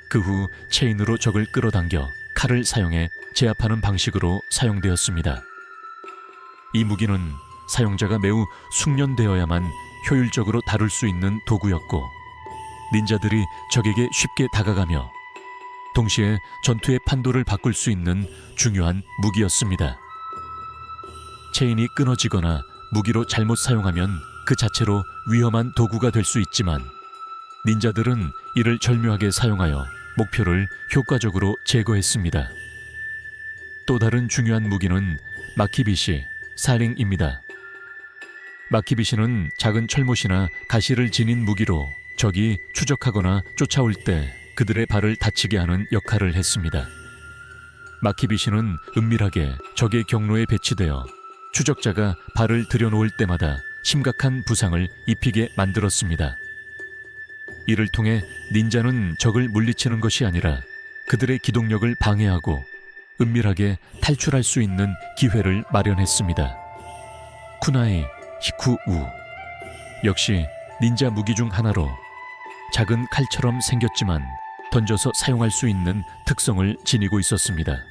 그 후 체인으로 적을 끌어당겨 칼을 사용해 제압하는 방식으로 사용되었습니다. 이 무기는 사용자가 매우 숙련되어야만 효율적으로 다룰 수 있는 도구였고 닌자들이 적에게 쉽게 다가가며 동시에 전투의 판도를 바꿀 수 있는 중요한 무기였습니다. 체인이 끊어지거나 무기로 잘못 사용하면 그 자체로 위험한 도구가 될 수 있지만 닌자들은 이를 절묘하게 사용하여 목표를 효과적으로 제거했습니다. 또 다른 중요한 무기는 마키비시, 사링입니다. 마키비시는 작은 철못이나 가시를 지닌 무기로 적이 추적하거나 쫓아올 때 그들의 발을 다치게 하는 역할을 했습니다. 마키비시는 은밀하게 적의 경로에 배치되어 추적자가 발을 들여놓을 때마다 심각한 부상을 입히게 만들었습니다. 이를 통해 닌자는 적을 물리치는 것이 아니라 그들의 기동력을 방해하고 은밀하게 탈출할 수 있는 기회를 마련했습니다. 쿠나이 히쿠우 역시 닌자 무기 중 하나로 작은 칼처럼 생겼지만 던져서 사용할 수 있는 특성을 지니고 있었습니다.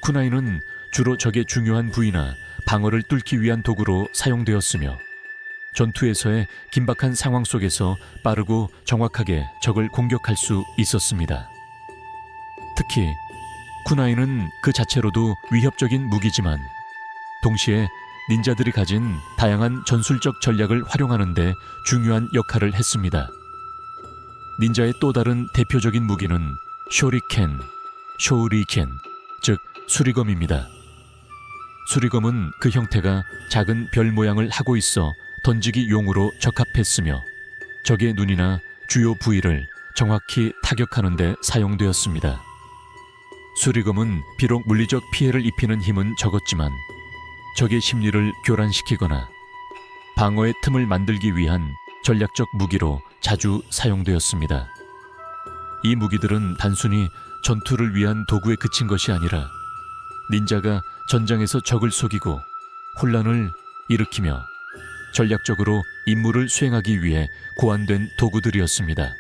쿠나이는 주로 적의 중요한 부위나 방어를 뚫기 위한 도구로 사용되었으며 전투에서의 긴박한 상황 속에서 빠르고 정확하게 적을 공격할 수 있었습니다. 특히 쿠나이는 그 자체로도 위협적인 무기지만 동시에 닌자들이 가진 다양한 전술적 전략을 활용하는 데 중요한 역할을 했습니다. 닌자의 또 다른 대표적인 무기는 쇼리켄, 쇼리켄, 즉 수리검입니다. 수리검은 그 형태가 작은 별 모양을 하고 있어 던지기 용으로 적합했으며 적의 눈이나 주요 부위를 정확히 타격하는 데 사용되었습니다. 수리검은 비록 물리적 피해를 입히는 힘은 적었지만 적의 심리를 교란시키거나 방어의 틈을 만들기 위한 전략적 무기로 자주 사용되었습니다. 이 무기들은 단순히 전투를 위한 도구에 그친 것이 아니라 닌자가 전장에서 적을 속이고 혼란을 일으키며 전략적으로 임무를 수행하기 위해 고안된 도구들이었습니다.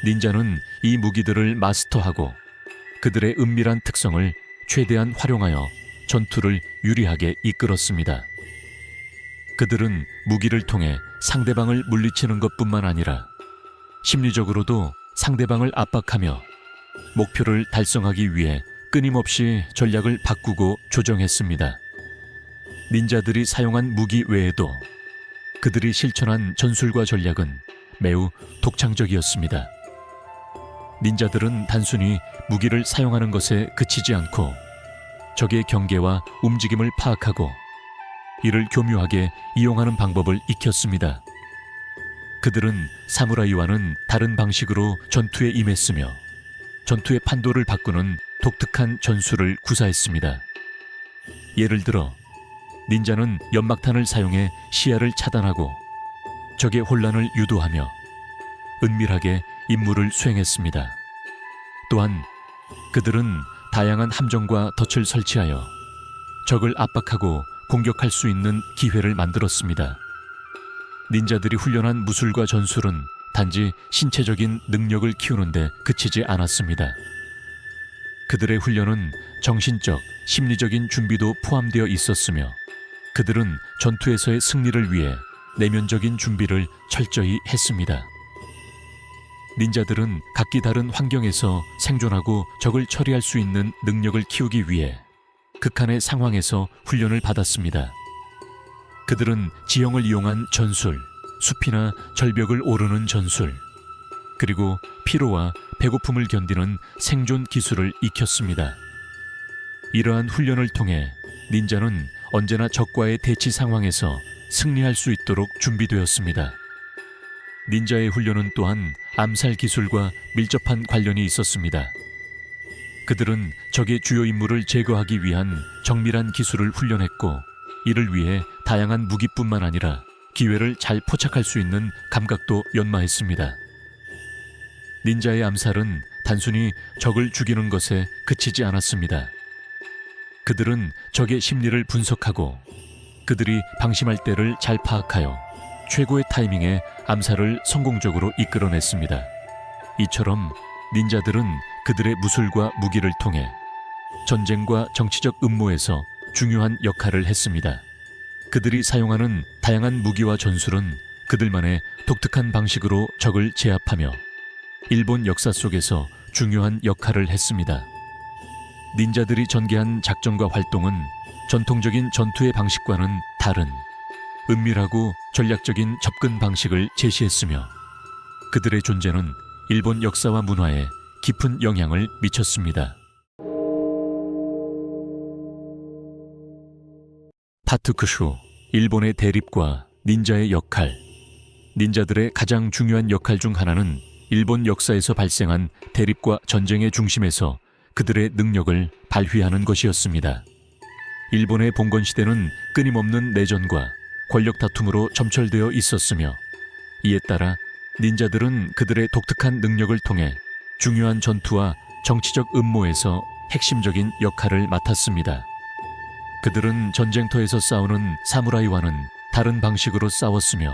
닌자는 이 무기들을 마스터하고 그들의 은밀한 특성을 최대한 활용하여 전투를 유리하게 이끌었습니다. 그들은 무기를 통해 상대방을 물리치는 것뿐만 아니라 심리적으로도 상대방을 압박하며 목표를 달성하기 위해 끊임없이 전략을 바꾸고 조정했습니다. 닌자들이 사용한 무기 외에도 그들이 실천한 전술과 전략은 매우 독창적이었습니다. 닌자들은 단순히 무기를 사용하는 것에 그치지 않고 적의 경계와 움직임을 파악하고 이를 교묘하게 이용하는 방법을 익혔습니다. 그들은 사무라이와는 다른 방식으로 전투에 임했으며 전투의 판도를 바꾸는 독특한 전술을 구사했습니다. 예를 들어 닌자는 연막탄을 사용해 시야를 차단하고 적의 혼란을 유도하며 은밀하게 임무를 수행했습니다. 또한 그들은 다양한 함정과 덫을 설치하여 적을 압박하고 공격할 수 있는 기회를 만들었습니다. 닌자들이 훈련한 무술과 전술은 단지 신체적인 능력을 키우는데 그치지 않았습니다. 그들의 훈련은 정신적, 심리적인 준비도 포함되어 있었으며 그들은 전투에서의 승리를 위해 내면적인 준비를 철저히 했습니다. 닌자들은 각기 다른 환경에서 생존하고 적을 처리할 수 있는 능력을 키우기 위해 극한의 상황에서 훈련을 받았습니다. 그들은 지형을 이용한 전술, 숲이나 절벽을 오르는 전술, 그리고 피로와 배고픔을 견디는 생존 기술을 익혔습니다. 이러한 훈련을 통해 닌자는 언제나 적과의 대치 상황에서 승리할 수 있도록 준비되었습니다. 닌자의 훈련은 또한 암살 기술과 밀접한 관련이 있었습니다. 그들은 적의 주요 인물을 제거하기 위한 정밀한 기술을 훈련했고 이를 위해 다양한 무기뿐만 아니라 기회를 잘 포착할 수 있는 감각도 연마했습니다. 닌자의 암살은 단순히 적을 죽이는 것에 그치지 않았습니다. 그들은 적의 심리를 분석하고 그들이 방심할 때를 잘 파악하여 최고의 타이밍에 암살을 성공적으로 이끌어냈습니다. 이처럼 닌자들은 그들의 무술과 무기를 통해 전쟁과 정치적 음모에서 중요한 역할을 했습니다. 그들이 사용하는 다양한 무기와 전술은 그들만의 독특한 방식으로 적을 제압하며 일본 역사 속에서 중요한 역할을 했습니다. 닌자들이 전개한 작전과 활동은 전통적인 전투의 방식과는 다른 은밀하고 전략적인 접근 방식을 제시했으며 그들의 존재는 일본 역사와 문화에 깊은 영향을 미쳤습니다. 파트 9, 일본의 대립과 닌자의 역할. 닌자들의 가장 중요한 역할 중 하나는 일본 역사에서 발생한 대립과 전쟁의 중심에서 그들의 능력을 발휘하는 것이었습니다. 일본의 봉건 시대는 끊임없는 내전과 권력 다툼으로 점철되어 있었으며 이에 따라 닌자들은 그들의 독특한 능력을 통해 중요한 전투와 정치적 음모에서 핵심적인 역할을 맡았습니다. 그들은 전쟁터에서 싸우는 사무라이와는 다른 방식으로 싸웠으며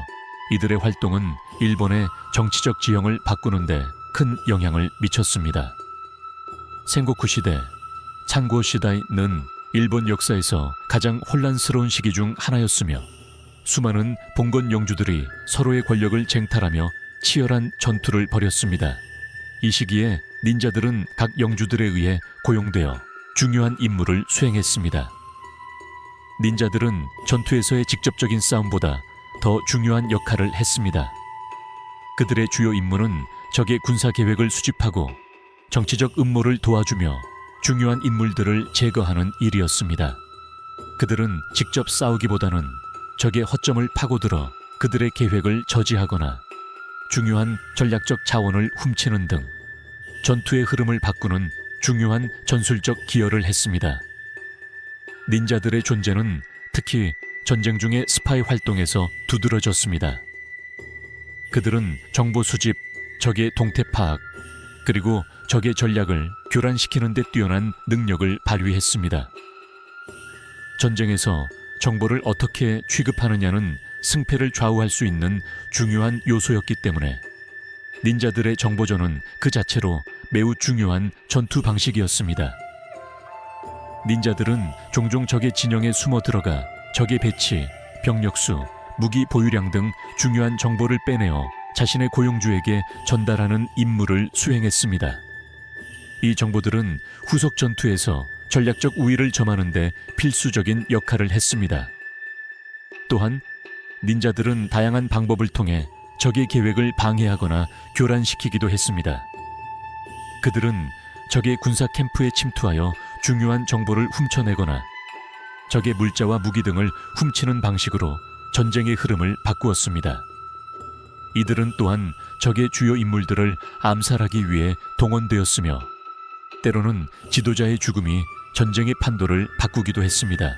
이들의 활동은 일본의 정치적 지형을 바꾸는 데 큰 영향을 미쳤습니다. 생고쿠 시대, 창고 시다이는 일본 역사에서 가장 혼란스러운 시기 중 하나였으며 수많은 봉건 영주들이 서로의 권력을 쟁탈하며 치열한 전투를 벌였습니다. 이 시기에 닌자들은 각 영주들에 의해 고용되어 중요한 임무를 수행했습니다. 닌자들은 전투에서의 직접적인 싸움보다 더 중요한 역할을 했습니다. 그들의 주요 임무는 적의 군사 계획을 수집하고 정치적 음모를 도와주며 중요한 인물들을 제거하는 일이었습니다. 그들은 직접 싸우기보다는 적의 허점을 파고들어 그들의 계획을 저지하거나 중요한 전략적 자원을 훔치는 등 전투의 흐름을 바꾸는 중요한 전술적 기여를 했습니다. 닌자들의 존재는 특히 전쟁 중의 스파이 활동에서 두드러졌습니다. 그들은 정보 수집, 적의 동태 파악, 그리고 적의 전략을 교란시키는 데 뛰어난 능력을 발휘했습니다. 전쟁에서 정보를 어떻게 취급하느냐는 승패를 좌우할 수 있는 중요한 요소였기 때문에 닌자들의 정보전은 그 자체로 매우 중요한 전투 방식이었습니다. 닌자들은 종종 적의 진영에 숨어 들어가 적의 배치, 병력수, 무기 보유량 등 중요한 정보를 빼내어 자신의 고용주에게 전달하는 임무를 수행했습니다. 이 정보들은 후속 전투에서 전략적 우위를 점하는 데 필수적인 역할을 했습니다. 또한 닌자들은 다양한 방법을 통해 적의 계획을 방해하거나 교란시키기도 했습니다. 그들은 적의 군사 캠프에 침투하여 중요한 정보를 훔쳐내거나 적의 물자와 무기 등을 훔치는 방식으로 전쟁의 흐름을 바꾸었습니다. 이들은 또한 적의 주요 인물들을 암살하기 위해 동원되었으며 때로는 지도자의 죽음이 전쟁의 판도를 바꾸기도 했습니다.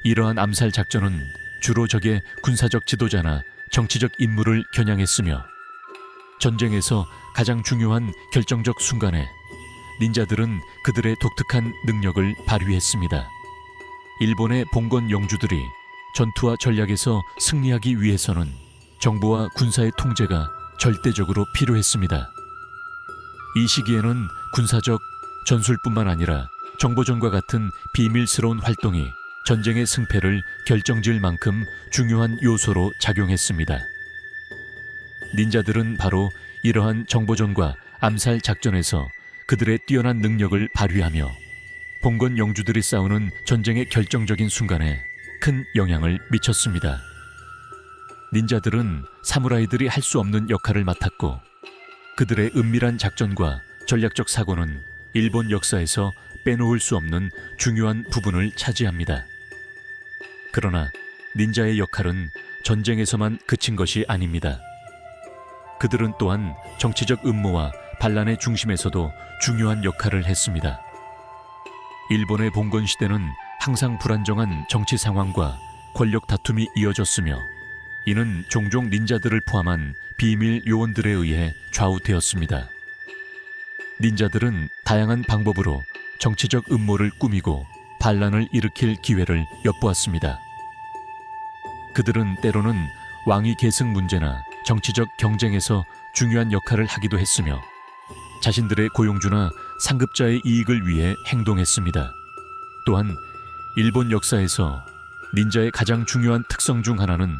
이러한 암살 작전은 주로 적의 군사적 지도자나 정치적 인물을 겨냥했으며 전쟁에서 가장 중요한 결정적 순간에 닌자들은 그들의 독특한 능력을 발휘했습니다. 일본의 봉건 영주들이 전투와 전략에서 승리하기 위해서는 정보와 군사의 통제가 절대적으로 필요했습니다. 이 시기에는 군사적 전술뿐만 아니라 정보전과 같은 비밀스러운 활동이 전쟁의 승패를 결정지을 만큼 중요한 요소로 작용했습니다. 닌자들은 바로 이러한 정보전과 암살 작전에서 그들의 뛰어난 능력을 발휘하며 봉건 영주들이 싸우는 전쟁의 결정적인 순간에 큰 영향을 미쳤습니다. 닌자들은 사무라이들이 할 수 없는 역할을 맡았고 그들의 은밀한 작전과 전략적 사고는 일본 역사에서 빼놓을 수 없는 중요한 부분을 차지합니다. 그러나 닌자의 역할은 전쟁에서만 그친 것이 아닙니다. 그들은 또한 정치적 음모와 반란의 중심에서도 중요한 역할을 했습니다. 일본의 봉건 시대는 항상 불안정한 정치 상황과 권력 다툼이 이어졌으며 이는 종종 닌자들을 포함한 비밀 요원들에 의해 좌우되었습니다. 닌자들은 다양한 방법으로 정치적 음모를 꾸미고 반란을 일으킬 기회를 엿보았습니다. 그들은 때로는 왕위 계승 문제나 정치적 경쟁에서 중요한 역할을 하기도 했으며 자신들의 고용주나 상급자의 이익을 위해 행동했습니다. 또한 일본 역사에서 닌자의 가장 중요한 특성 중 하나는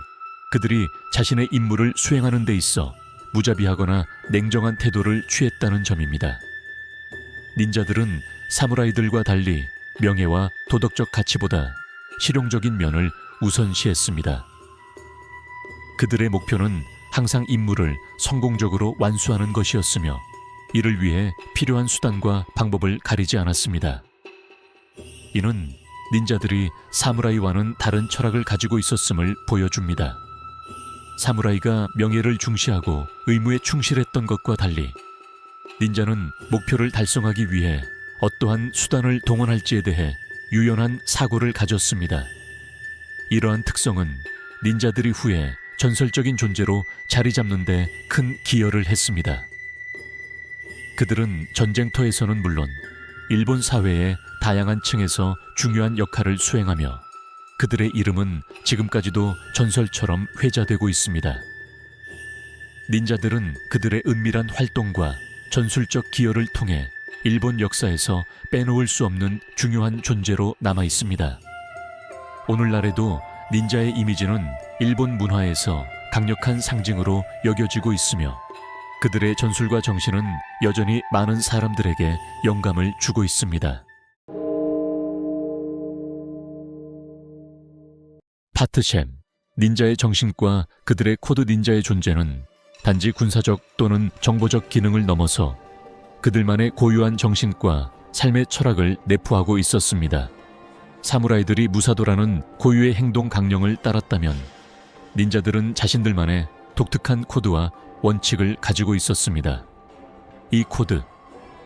그들이 자신의 임무를 수행하는 데 있어 무자비하거나 냉정한 태도를 취했다는 점입니다. 닌자들은 사무라이들과 달리 명예와 도덕적 가치보다 실용적인 면을 우선시했습니다. 그들의 목표는 항상 임무를 성공적으로 완수하는 것이었으며 이를 위해 필요한 수단과 방법을 가리지 않았습니다. 이는 닌자들이 사무라이와는 다른 철학을 가지고 있었음을 보여줍니다. 사무라이가 명예를 중시하고 의무에 충실했던 것과 달리 닌자는 목표를 달성하기 위해 어떠한 수단을 동원할지에 대해 유연한 사고를 가졌습니다. 이러한 특성은 닌자들이 후에 전설적인 존재로 자리 잡는 데 큰 기여를 했습니다. 그들은 전쟁터에서는 물론 일본 사회의 다양한 층에서 중요한 역할을 수행하며 그들의 이름은 지금까지도 전설처럼 회자되고 있습니다. 닌자들은 그들의 은밀한 활동과 전술적 기여를 통해 일본 역사에서 빼놓을 수 없는 중요한 존재로 남아 있습니다. 오늘날에도 닌자의 이미지는 일본 문화에서 강력한 상징으로 여겨지고 있으며 그들의 전술과 정신은 여전히 많은 사람들에게 영감을 주고 있습니다. 파트셴, 닌자의 정신과 그들의 코드 닌자의 존재는 단지 군사적 또는 정보적 기능을 넘어서 그들만의 고유한 정신과 삶의 철학을 내포하고 있었습니다. 사무라이들이 무사도라는 고유의 행동 강령을 따랐다면 닌자들은 자신들만의 독특한 코드와 원칙을 가지고 있었습니다. 이 코드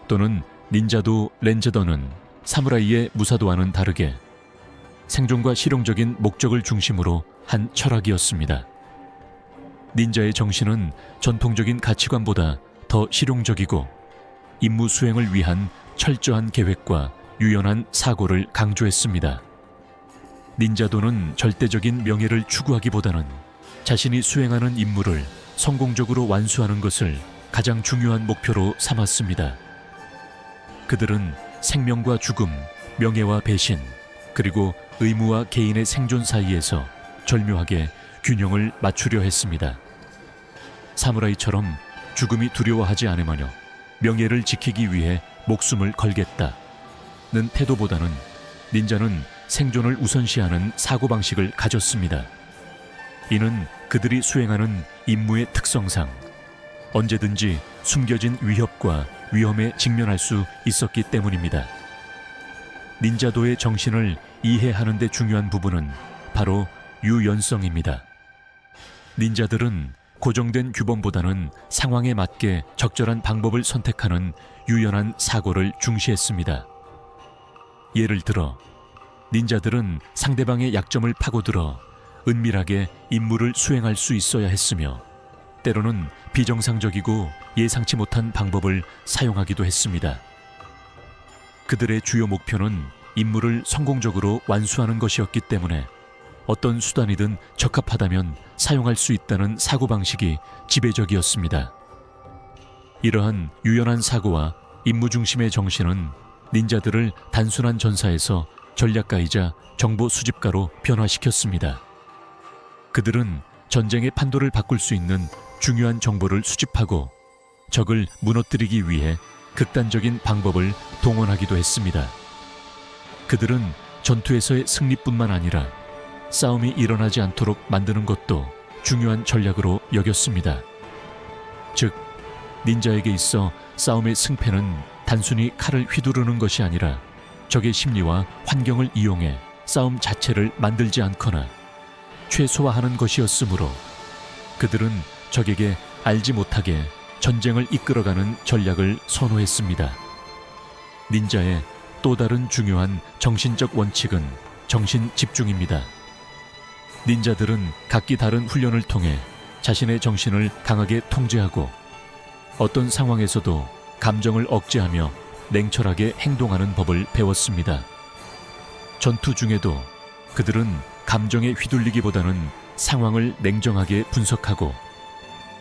또는 닌자도 렌저더는 사무라이의 무사도와는 다르게 생존과 실용적인 목적을 중심으로 한 철학이었습니다. 닌자의 정신은 전통적인 가치관보다 더 실용적이고 임무 수행을 위한 철저한 계획과 유연한 사고를 강조했습니다. 닌자도는 절대적인 명예를 추구하기보다는 자신이 수행하는 임무를 성공적으로 완수하는 것을 가장 중요한 목표로 삼았습니다. 그들은 생명과 죽음, 명예와 배신, 그리고 의무와 개인의 생존 사이에서 절묘하게 균형을 맞추려 했습니다. 사무라이처럼 죽음이 두려워하지 않으며요. 명예를 지키기 위해 목숨을 걸겠다는 태도보다는 닌자는 생존을 우선시하는 사고방식을 가졌습니다. 이는 그들이 수행하는 임무의 특성상 언제든지 숨겨진 위협과 위험에 직면할 수 있었기 때문입니다. 닌자도의 정신을 이해하는 데 중요한 부분은 바로 유연성입니다. 닌자들은 고정된 규범보다는 상황에 맞게 적절한 방법을 선택하는 유연한 사고를 중시했습니다. 예를 들어 닌자들은 상대방의 약점을 파고들어 은밀하게 임무를 수행할 수 있어야 했으며 때로는 비정상적이고 예상치 못한 방법을 사용하기도 했습니다. 그들의 주요 목표는 임무를 성공적으로 완수하는 것이었기 때문에 어떤 수단이든 적합하다면 사용할 수 있다는 사고방식이 지배적이었습니다. 이러한 유연한 사고와 임무 중심의 정신은 닌자들을 단순한 전사에서 전략가이자 정보 수집가로 변화시켰습니다. 그들은 전쟁의 판도를 바꿀 수 있는 중요한 정보를 수집하고 적을 무너뜨리기 위해 극단적인 방법을 동원하기도 했습니다. 그들은 전투에서의 승리뿐만 아니라 싸움이 일어나지 않도록 만드는 것도 중요한 전략으로 여겼습니다. 즉, 닌자에게 있어 싸움의 승패는 단순히 칼을 휘두르는 것이 아니라 적의 심리와 환경을 이용해 싸움 자체를 만들지 않거나 최소화하는 것이었으므로 그들은 적에게 알지 못하게 전쟁을 이끌어가는 전략을 선호했습니다. 닌자의 또 다른 중요한 정신적 원칙은 정신 집중입니다. 닌자들은 각기 다른 훈련을 통해 자신의 정신을 강하게 통제하고 어떤 상황에서도 감정을 억제하며 냉철하게 행동하는 법을 배웠습니다. 전투 중에도 그들은 감정에 휘둘리기보다는 상황을 냉정하게 분석하고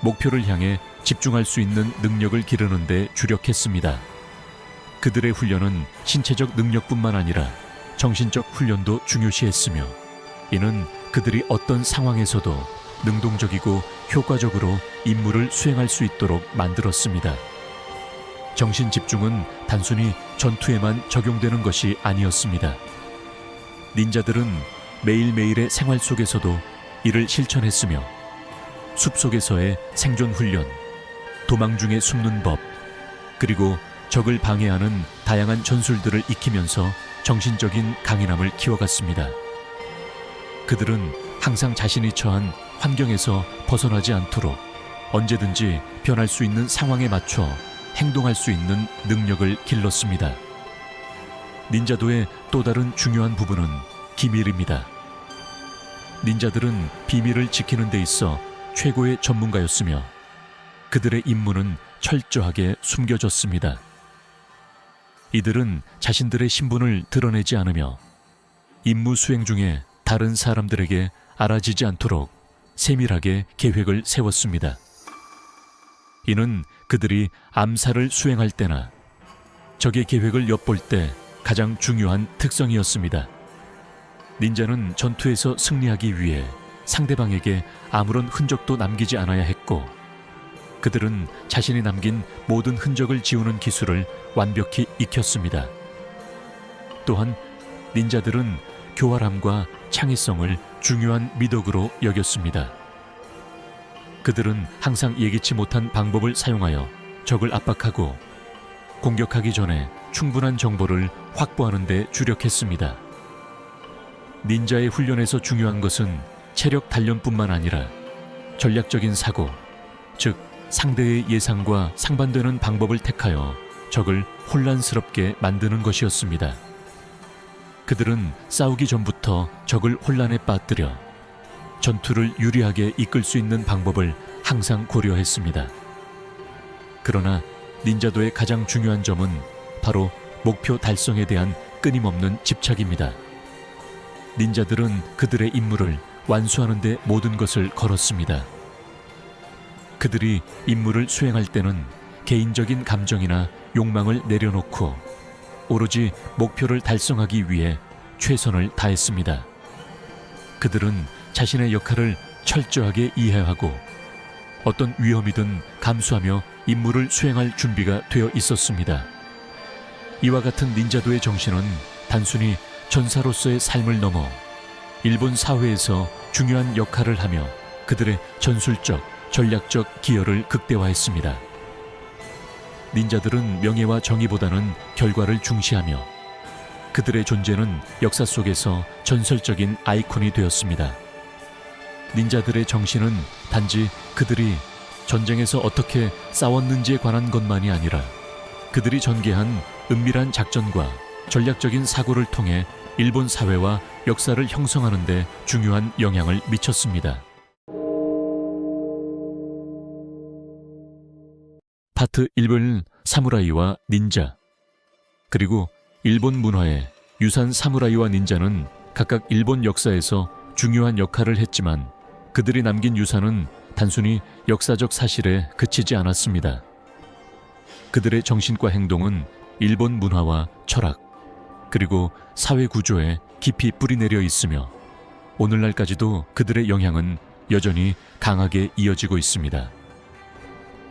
목표를 향해 집중할 수 있는 능력을 기르는 데 주력했습니다. 그들의 훈련은 신체적 능력뿐만 아니라 정신적 훈련도 중요시했으며 이는 그들이 어떤 상황에서도 능동적이고 효과적으로 임무를 수행할 수 있도록 만들었습니다. 정신 집중은 단순히 전투에만 적용되는 것이 아니었습니다. 닌자들은 매일매일의 생활 속에서도 이를 실천했으며 숲속에서의 생존 훈련, 도망 중에 숨는 법, 그리고 적을 방해하는 다양한 전술들을 익히면서 정신적인 강인함을 키워갔습니다. 그들은 항상 자신이 처한 환경에서 벗어나지 않도록 언제든지 변할 수 있는 상황에 맞춰 행동할 수 있는 능력을 길렀습니다. 닌자도의 또 다른 중요한 부분은 기밀입니다. 닌자들은 비밀을 지키는 데 있어 최고의 전문가였으며 그들의 임무는 철저하게 숨겨졌습니다. 이들은 자신들의 신분을 드러내지 않으며 임무 수행 중에 다른 사람들에게 알아지지 않도록 세밀하게 계획을 세웠습니다. 이는 그들이 암살을 수행할 때나 적의 계획을 엿볼 때 가장 중요한 특성이었습니다. 닌자는 전투에서 승리하기 위해 상대방에게 아무런 흔적도 남기지 않아야 했고 그들은 자신이 남긴 모든 흔적을 지우는 기술을 완벽히 익혔습니다. 또한 닌자들은 교활함과 창의성을 중요한 미덕으로 여겼습니다. 그들은 항상 예기치 못한 방법을 사용하여 적을 압박하고 공격하기 전에 충분한 정보를 확보하는 데 주력했습니다. 닌자의 훈련에서 중요한 것은 체력 단련뿐만 아니라 전략적인 사고, 즉 상대의 예상과 상반되는 방법을 택하여 적을 혼란스럽게 만드는 것이었습니다. 그들은 싸우기 전부터 적을 혼란에 빠뜨려 전투를 유리하게 이끌 수 있는 방법을 항상 고려했습니다. 그러나 닌자도의 가장 중요한 점은 바로 목표 달성에 대한 끊임없는 집착입니다. 닌자들은 그들의 임무를 완수하는 데 모든 것을 걸었습니다. 그들이 임무를 수행할 때는 개인적인 감정이나 욕망을 내려놓고 오로지 목표를 달성하기 위해 최선을 다했습니다. 그들은 자신의 역할을 철저하게 이해하고 어떤 위험이든 감수하며 임무를 수행할 준비가 되어 있었습니다. 이와 같은 닌자도의 정신은 단순히 전사로서의 삶을 넘어 일본 사회에서 중요한 역할을 하며 그들의 전술적, 전략적 기여를 극대화했습니다. 닌자들은 명예와 정의보다는 결과를 중시하며 그들의 존재는 역사 속에서 전설적인 아이콘이 되었습니다. 닌자들의 정신은 단지 그들이 전쟁에서 어떻게 싸웠는지에 관한 것만이 아니라 그들이 전개한 은밀한 작전과 전략적인 사고를 통해 일본 사회와 역사를 형성하는 데 중요한 영향을 미쳤습니다. 파트 1은 사무라이와 닌자, 그리고 일본 문화의 유산 사무라이와 닌자는 각각 일본 역사에서 중요한 역할을 했지만 그들이 남긴 유산은 단순히 역사적 사실에 그치지 않았습니다. 그들의 정신과 행동은 일본 문화와 철학, 그리고 사회 구조에 깊이 뿌리내려 있으며 오늘날까지도 그들의 영향은 여전히 강하게 이어지고 있습니다.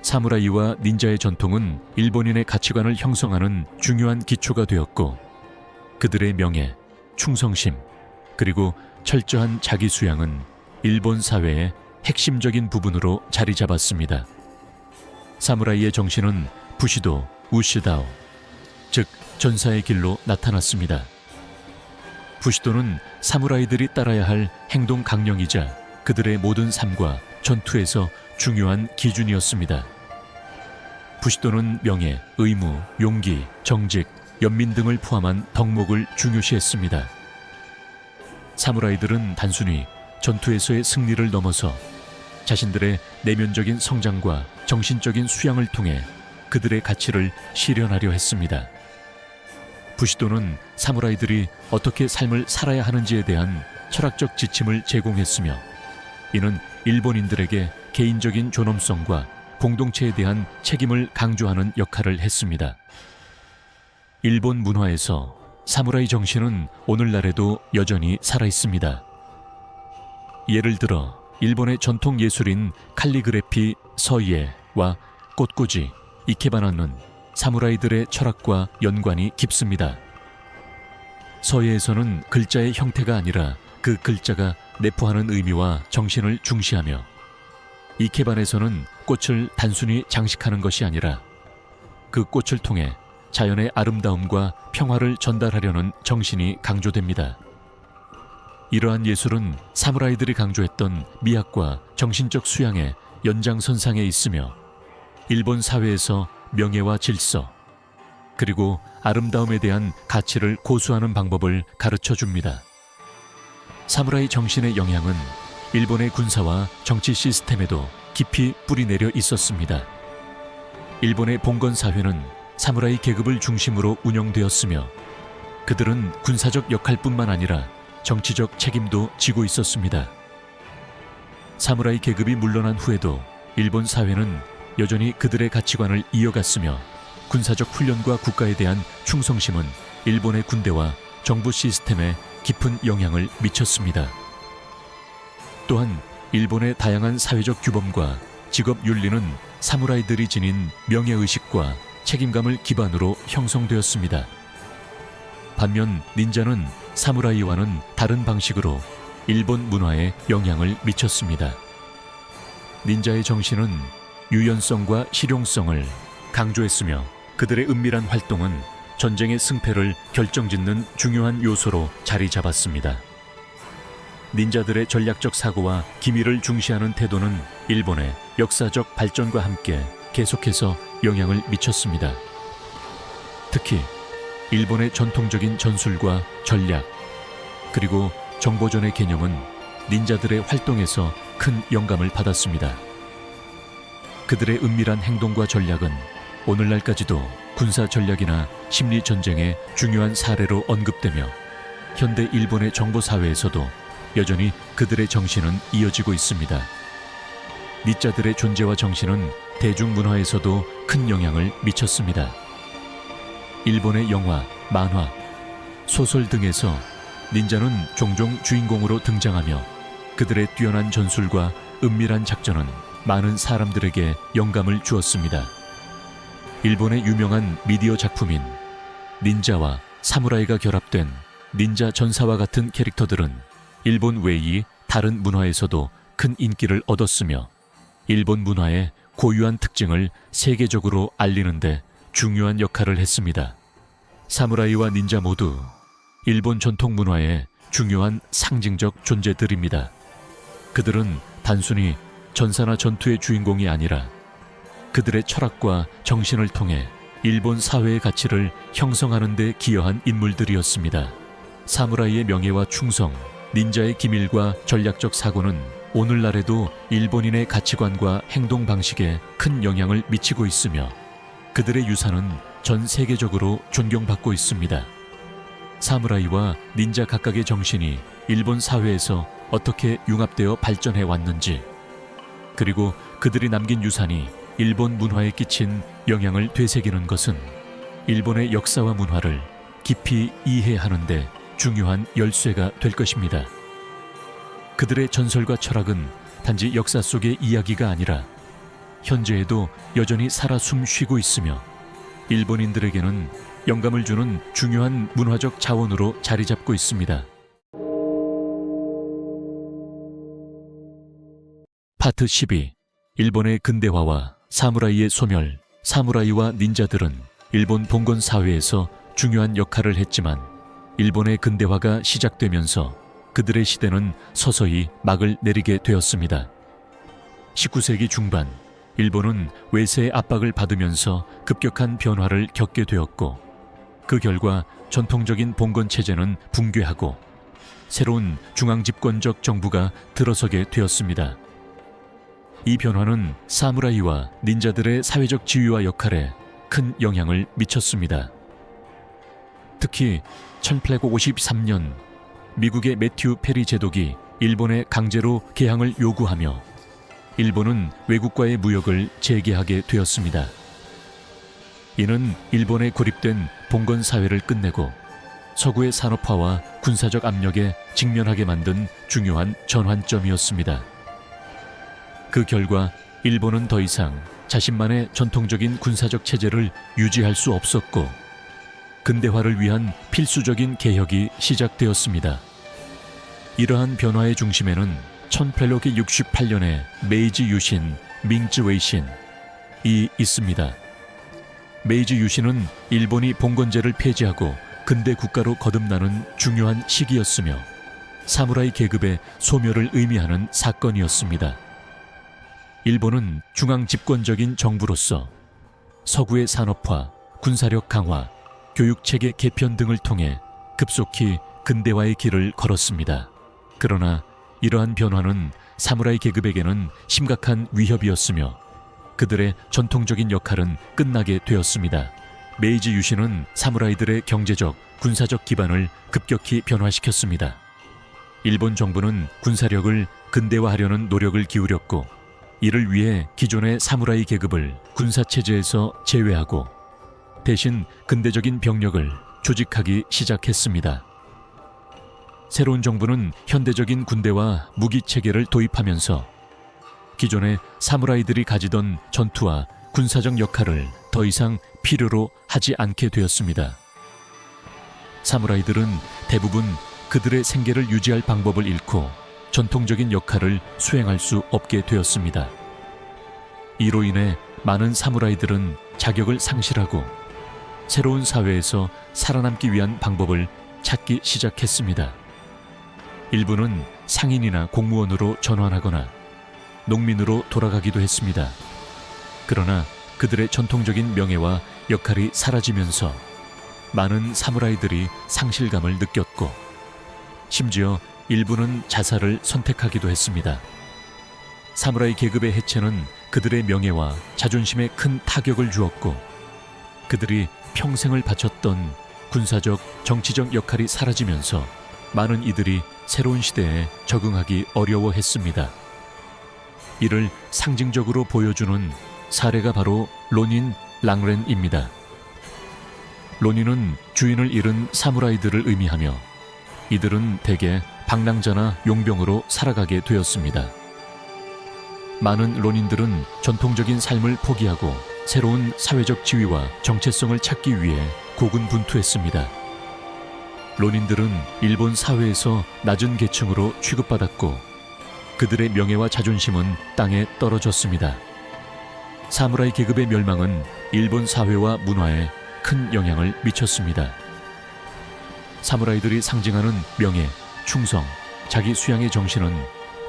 사무라이와 닌자의 전통은 일본인의 가치관을 형성하는 중요한 기초가 되었고 그들의 명예, 충성심, 그리고 철저한 자기 수양은 일본 사회의 핵심적인 부분으로 자리 잡았습니다. 사무라이의 정신은 부시도, 우시다오, 즉 전사의 길로 나타났습니다. 부시도는 사무라이들이 따라야 할 행동 강령이자 그들의 모든 삶과 전투에서 중요한 기준이었습니다. 부시도는 명예, 의무, 용기, 정직, 연민 등을 포함한 덕목을 중요시했습니다. 사무라이들은 단순히 전투에서의 승리를 넘어서 자신들의 내면적인 성장과 정신적인 수양을 통해 그들의 가치를 실현하려 했습니다. 부시도는 사무라이들이 어떻게 삶을 살아야 하는지에 대한 철학적 지침을 제공했으며 이는 일본인들에게 개인적인 존엄성과 공동체에 대한 책임을 강조하는 역할을 했습니다. 일본 문화에서 사무라이 정신은 오늘날에도 여전히 살아있습니다. 예를 들어 일본의 전통 예술인 칼리그래피 서예와 꽃꽂이, 이케바나는 사무라이들의 철학과 연관이 깊습니다. 서예에서는 글자의 형태가 아니라 그 글자가 내포하는 의미와 정신을 중시하며 이케반에서는 꽃을 단순히 장식하는 것이 아니라 그 꽃을 통해 자연의 아름다움과 평화를 전달하려는 정신이 강조됩니다. 이러한 예술은 사무라이들이 강조했던 미학과 정신적 수양의 연장선상에 있으며 일본 사회에서 명예와 질서, 그리고 아름다움에 대한 가치를 고수하는 방법을 가르쳐 줍니다. 사무라이 정신의 영향은 일본의 군사와 정치 시스템에도 깊이 뿌리내려 있었습니다. 일본의 봉건 사회는 사무라이 계급을 중심으로 운영되었으며 그들은 군사적 역할뿐만 아니라 정치적 책임도 지고 있었습니다. 사무라이 계급이 물러난 후에도 일본 사회는 여전히 그들의 가치관을 이어갔으며 군사적 훈련과 국가에 대한 충성심은 일본의 군대와 정부 시스템에 깊은 영향을 미쳤습니다. 또한 일본의 다양한 사회적 규범과 직업 윤리는 사무라이들이 지닌 명예의식과 책임감을 기반으로 형성되었습니다. 반면 닌자는 사무라이와는 다른 방식으로 일본 문화에 영향을 미쳤습니다. 닌자의 정신은 유연성과 실용성을 강조했으며 그들의 은밀한 활동은 전쟁의 승패를 결정짓는 중요한 요소로 자리 잡았습니다. 닌자들의 전략적 사고와 기밀을 중시하는 태도는 일본의 역사적 발전과 함께 계속해서 영향을 미쳤습니다. 특히 일본의 전통적인 전술과 전략, 그리고 정보전의 개념은 닌자들의 활동에서 큰 영감을 받았습니다. 그들의 은밀한 행동과 전략은 오늘날까지도 군사 전략이나 심리 전쟁의 중요한 사례로 언급되며 현대 일본의 정보 사회에서도 여전히 그들의 정신은 이어지고 있습니다. 닌자들의 존재와 정신은 대중문화에서도 큰 영향을 미쳤습니다. 일본의 영화, 만화, 소설 등에서 닌자는 종종 주인공으로 등장하며 그들의 뛰어난 전술과 은밀한 작전은 많은 사람들에게 영감을 주었습니다. 일본의 유명한 미디어 작품인 닌자와 사무라이가 결합된 닌자 전사와 같은 캐릭터들은 일본 외의 다른 문화에서도 큰 인기를 얻었으며 일본 문화의 고유한 특징을 세계적으로 알리는 데 중요한 역할을 했습니다. 사무라이와 닌자 모두 일본 전통 문화의 중요한 상징적 존재들입니다. 그들은 단순히 전사나 전투의 주인공이 아니라 그들의 철학과 정신을 통해 일본 사회의 가치를 형성하는 데 기여한 인물들이었습니다. 사무라이의 명예와 충성, 닌자의 기밀과 전략적 사고는 오늘날에도 일본인의 가치관과 행동 방식에 큰 영향을 미치고 있으며 그들의 유산은 전 세계적으로 존경받고 있습니다. 사무라이와 닌자 각각의 정신이 일본 사회에서 어떻게 융합되어 발전해 왔는지, 그리고 그들이 남긴 유산이 일본 문화에 끼친 영향을 되새기는 것은 일본의 역사와 문화를 깊이 이해하는 데 중요한 열쇠가 될 것입니다. 그들의 전설과 철학은 단지 역사 속의 이야기가 아니라 현재에도 여전히 살아 숨쉬고 있으며 일본인들에게는 영감을 주는 중요한 문화적 자원으로 자리 잡고 있습니다. 파트 12. 일본의 근대화와 사무라이의 소멸. 사무라이와 닌자들은 일본 봉건 사회에서 중요한 역할을 했지만 일본의 근대화가 시작되면서 그들의 시대는 서서히 막을 내리게 되었습니다. 19세기 중반, 일본은 외세의 압박을 받으면서 급격한 변화를 겪게 되었고, 그 결과 전통적인 봉건 체제는 붕괴하고 새로운 중앙집권적 정부가 들어서게 되었습니다. 이 변화는 사무라이와 닌자들의 사회적 지위와 역할에 큰 영향을 미쳤습니다. 특히 1853년 미국의 매튜 페리 제독이 일본에 강제로 개항을 요구하며 일본은 외국과의 무역을 재개하게 되었습니다. 이는 일본에 고립된 봉건 사회를 끝내고 서구의 산업화와 군사적 압력에 직면하게 만든 중요한 전환점이었습니다. 그 결과 일본은 더 이상 자신만의 전통적인 군사적 체제를 유지할 수 없었고 근대화를 위한 필수적인 개혁이 시작되었습니다. 이러한 변화의 중심에는 1868년의 메이지 유신, 밍즈 웨이신이 있습니다. 메이지 유신은 일본이 봉건제를 폐지하고 근대 국가로 거듭나는 중요한 시기였으며 사무라이 계급의 소멸을 의미하는 사건이었습니다. 일본은 중앙 집권적인 정부로서 서구의 산업화, 군사력 강화, 교육체계 개편 등을 통해 급속히 근대화의 길을 걸었습니다. 그러나 이러한 변화는 사무라이 계급에게는 심각한 위협이었으며 그들의 전통적인 역할은 끝나게 되었습니다. 메이지 유신은 사무라이들의 경제적, 군사적 기반을 급격히 변화시켰습니다. 일본 정부는 군사력을 근대화하려는 노력을 기울였고 이를 위해 기존의 사무라이 계급을 군사체제에서 제외하고 대신 근대적인 병력을 조직하기 시작했습니다. 새로운 정부는 현대적인 군대와 무기체계를 도입하면서 기존의 사무라이들이 가지던 전투와 군사적 역할을 더 이상 필요로 하지 않게 되었습니다. 사무라이들은 대부분 그들의 생계를 유지할 방법을 잃고 전통적인 역할을 수행할 수 없게 되었습니다. 이로 인해 많은 사무라이들은 자격을 상실하고 새로운 사회에서 살아남기 위한 방법을 찾기 시작했습니다. 일부는 상인이나 공무원으로 전환하거나 농민으로 돌아가기도 했습니다. 그러나 그들의 전통적인 명예와 역할이 사라지면서 많은 사무라이들이 상실감을 느꼈고 심지어 일부는 자살을 선택하기도 했습니다. 사무라이 계급의 해체는 그들의 명예와 자존심에 큰 타격을 주었고 그들이 평생을 바쳤던 군사적, 정치적 역할이 사라지면서 많은 이들이 새로운 시대에 적응하기 어려워했습니다. 이를 상징적으로 보여주는 사례가 바로 로닌 랑렌입니다. 로닌은 주인을 잃은 사무라이들을 의미하며 이들은 대개 방랑자나 용병으로 살아가게 되었습니다. 많은 론인들은 전통적인 삶을 포기하고 새로운 사회적 지위와 정체성을 찾기 위해 고군분투했습니다. 론인들은 일본 사회에서 낮은 계층으로 취급받았고 그들의 명예와 자존심은 땅에 떨어졌습니다. 사무라이 계급의 멸망은 일본 사회와 문화에 큰 영향을 미쳤습니다. 사무라이들이 상징하는 명예, 충성, 자기 수양의 정신은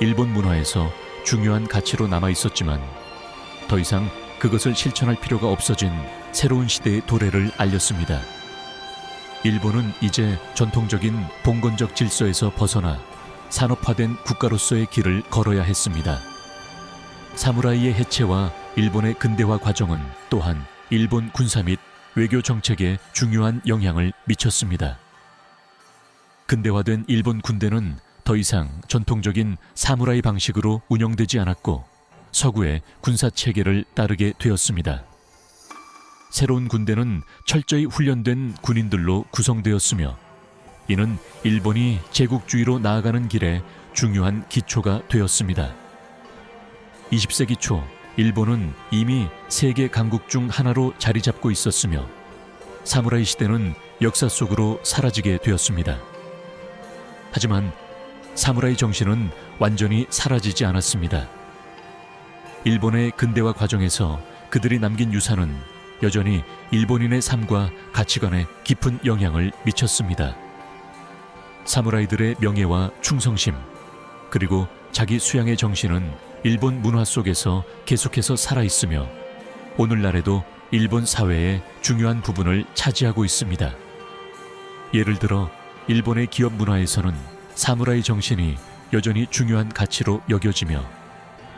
일본 문화에서 중요한 가치로 남아 있었지만 더 이상 그것을 실천할 필요가 없어진 새로운 시대의 도래를 알렸습니다. 일본은 이제 전통적인 봉건적 질서에서 벗어나 산업화된 국가로서의 길을 걸어야 했습니다. 사무라이의 해체와 일본의 근대화 과정은 또한 일본 군사 및 외교 정책에 중요한 영향을 미쳤습니다. 근대화된 일본 군대는 더 이상 전통적인 사무라이 방식으로 운영되지 않았고 서구의 군사 체계를 따르게 되었습니다. 새로운 군대는 철저히 훈련된 군인들로 구성되었으며 이는 일본이 제국주의로 나아가는 길에 중요한 기초가 되었습니다. 20세기 초 일본은 이미 세계 강국 중 하나로 자리 잡고 있었으며 사무라이 시대는 역사 속으로 사라지게 되었습니다. 하지만 사무라이 정신은 완전히 사라지지 않았습니다. 일본의 근대화 과정에서 그들이 남긴 유산은 여전히 일본인의 삶과 가치관에 깊은 영향을 미쳤습니다. 사무라이들의 명예와 충성심, 그리고 자기 수양의 정신은 일본 문화 속에서 계속해서 살아있으며 오늘날에도 일본 사회의 중요한 부분을 차지하고 있습니다. 예를 들어 일본의 기업 문화에서는 사무라이 정신이 여전히 중요한 가치로 여겨지며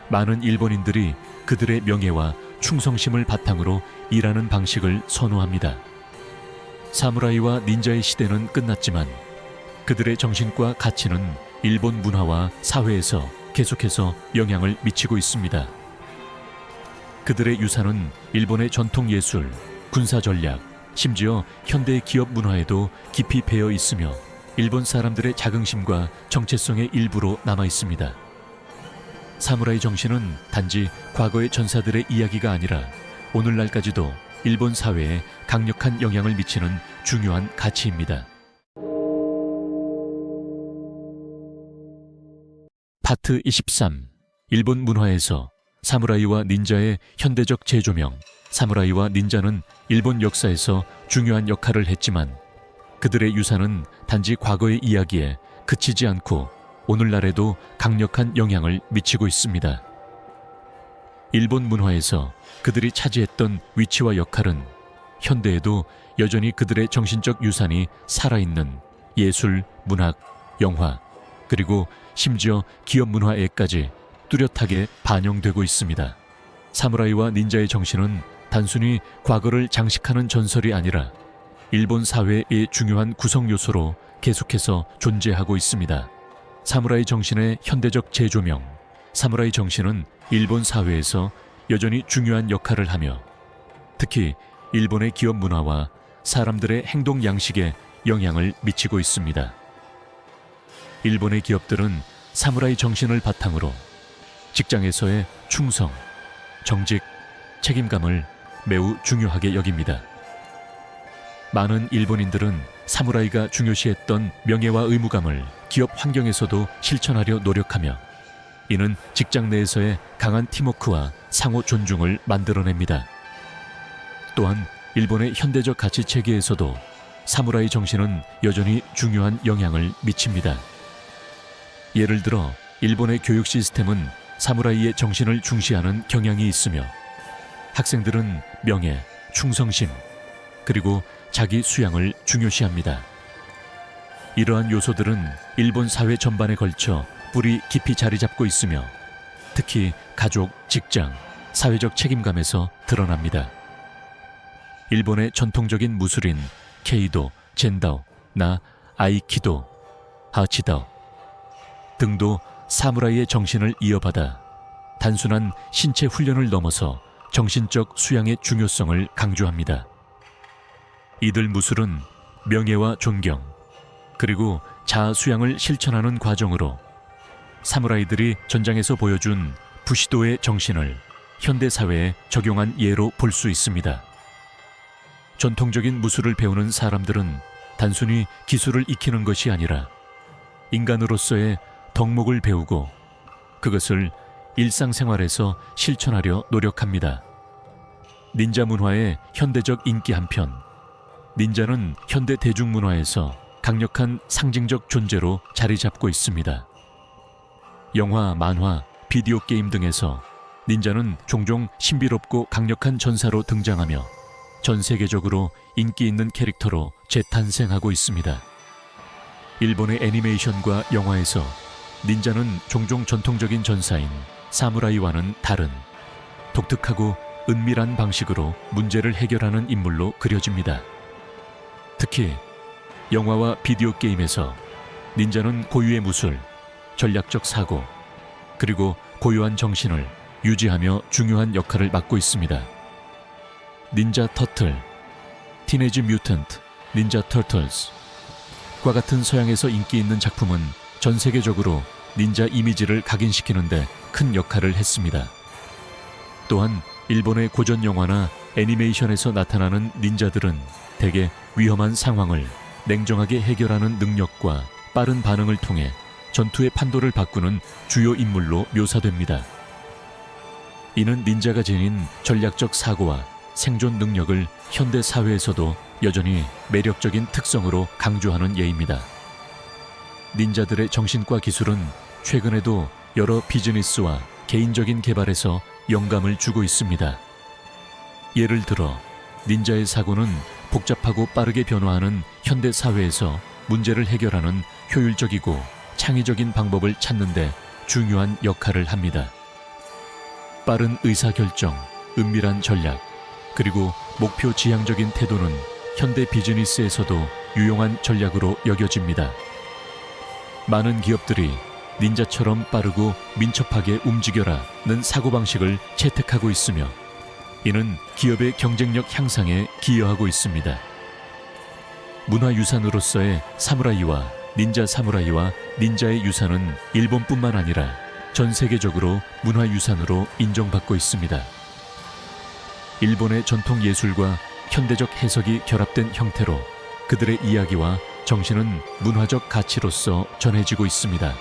많은 일본인들이 그들의 명예와 충성심을 바탕으로 일하는 방식을 선호합니다. 사무라이와 닌자의 시대는 끝났지만 그들의 정신과 가치는 일본 문화와 사회에서 계속해서 영향을 미치고 있습니다. 그들의 유산은 일본의 전통 예술, 군사 전략, 심지어 현대의 기업 문화에도 깊이 배어 있으며 일본 사람들의 자긍심과 정체성의 일부로 남아 있습니다. 사무라이 정신은 단지 과거의 전사들의 이야기가 아니라 오늘날까지도 일본 사회에 강력한 영향을 미치는 중요한 가치입니다. 파트 23. 일본 문화에서 사무라이와 닌자의 현대적 재조명. 사무라이와 닌자는 일본 역사에서 중요한 역할을 했지만 그들의 유산은 단지 과거의 이야기에 그치지 않고 오늘날에도 강력한 영향을 미치고 있습니다. 일본 문화에서 그들이 차지했던 위치와 역할은 현대에도 여전히 그들의 정신적 유산이 살아있는 예술, 문학, 영화, 그리고 심지어 기업 문화에까지 뚜렷하게 반영되고 있습니다. 사무라이와 닌자의 정신은 단순히 과거를 장식하는 전설이 아니라 일본 사회의 중요한 구성 요소로 계속해서 존재하고 있습니다. 사무라이 정신의 현대적 재조명. 사무라이 정신은 일본 사회에서 여전히 중요한 역할을 하며 특히 일본의 기업 문화와 사람들의 행동 양식에 영향을 미치고 있습니다. 일본의 기업들은 사무라이 정신을 바탕으로 직장에서의 충성, 정직, 책임감을 매우 중요하게 여깁니다. 많은 일본인들은 사무라이가 중요시했던 명예와 의무감을 기업 환경에서도 실천하려 노력하며 이는 직장 내에서의 강한 팀워크와 상호 존중을 만들어냅니다. 또한 일본의 현대적 가치 체계에서도 사무라이 정신은 여전히 중요한 영향을 미칩니다. 예를 들어 일본의 교육 시스템은 사무라이의 정신을 중시하는 경향이 있으며 학생들은 명예, 충성심, 그리고 자기 수양을 중요시합니다. 이러한 요소들은 일본 사회 전반에 걸쳐 뿌리 깊이 자리 잡고 있으며 특히 가족, 직장, 사회적 책임감에서 드러납니다. 일본의 전통적인 무술인 케이도, 젠다오, 아이키도, 하치다오 등도 사무라이의 정신을 이어받아 단순한 신체 훈련을 넘어서 정신적 수양의 중요성을 강조합니다. 이들 무술은 명예와 존경, 그리고 자아 수양을 실천하는 과정으로 사무라이들이 전장에서 보여준 부시도의 정신을 현대 사회에 적용한 예로 볼 수 있습니다. 전통적인 무술을 배우는 사람들은 단순히 기술을 익히는 것이 아니라 인간으로서의 덕목을 배우고 그것을 일상생활에서 실천하려 노력합니다. 닌자 문화의 현대적 인기 한편, 닌자는 현대 대중문화에서 강력한 상징적 존재로 자리 잡고 있습니다. 영화, 만화, 비디오 게임 등에서 닌자는 종종 신비롭고 강력한 전사로 등장하며 전 세계적으로 인기 있는 캐릭터로 재탄생하고 있습니다. 일본의 애니메이션과 영화에서 닌자는 종종 전통적인 전사인 사무라이와는 다른 독특하고 은밀한 방식으로 문제를 해결하는 인물로 그려집니다. 특히 영화와 비디오 게임에서 닌자는 고유의 무술, 전략적 사고, 그리고 고유한 정신을 유지하며 중요한 역할을 맡고 있습니다. 닌자 터틀, 티네이지 뮤턴트, 닌자 터틀즈과 같은 서양에서 인기 있는 작품은 전 세계적으로 닌자 이미지를 각인시키는데 큰 역할을 했습니다. 또한 일본의 고전 영화나 애니메이션에서 나타나는 닌자들은 대개 위험한 상황을 냉정하게 해결하는 능력과 빠른 반응을 통해 전투의 판도를 바꾸는 주요 인물로 묘사됩니다. 이는 닌자가 지닌 전략적 사고와 생존 능력을 현대 사회에서도 여전히 매력적인 특성으로 강조하는 예입니다. 닌자들의 정신과 기술은 최근에도 여러 비즈니스와 개인적인 개발에서 영감을 주고 있습니다. 예를 들어 닌자의 사고는 복잡하고 빠르게 변화하는 현대 사회에서 문제를 해결하는 효율적이고 창의적인 방법을 찾는 데 중요한 역할을 합니다. 빠른 의사결정, 은밀한 전략, 그리고 목표 지향적인 태도는 현대 비즈니스에서도 유용한 전략으로 여겨집니다. 많은 기업들이 닌자처럼 빠르고 민첩하게 움직여라는 사고방식을 채택하고 있으며 이는 기업의 경쟁력 향상에 기여하고 있습니다. 문화유산으로서의 사무라이와 닌자 사무라이와 닌자의 유산은 일본뿐만 아니라 전 세계적으로 문화유산으로 인정받고 있습니다. 일본의 전통 예술과 현대적 해석이 결합된 형태로 그들의 이야기와 정신은 문화적 가치로서 전해지고 있습니다.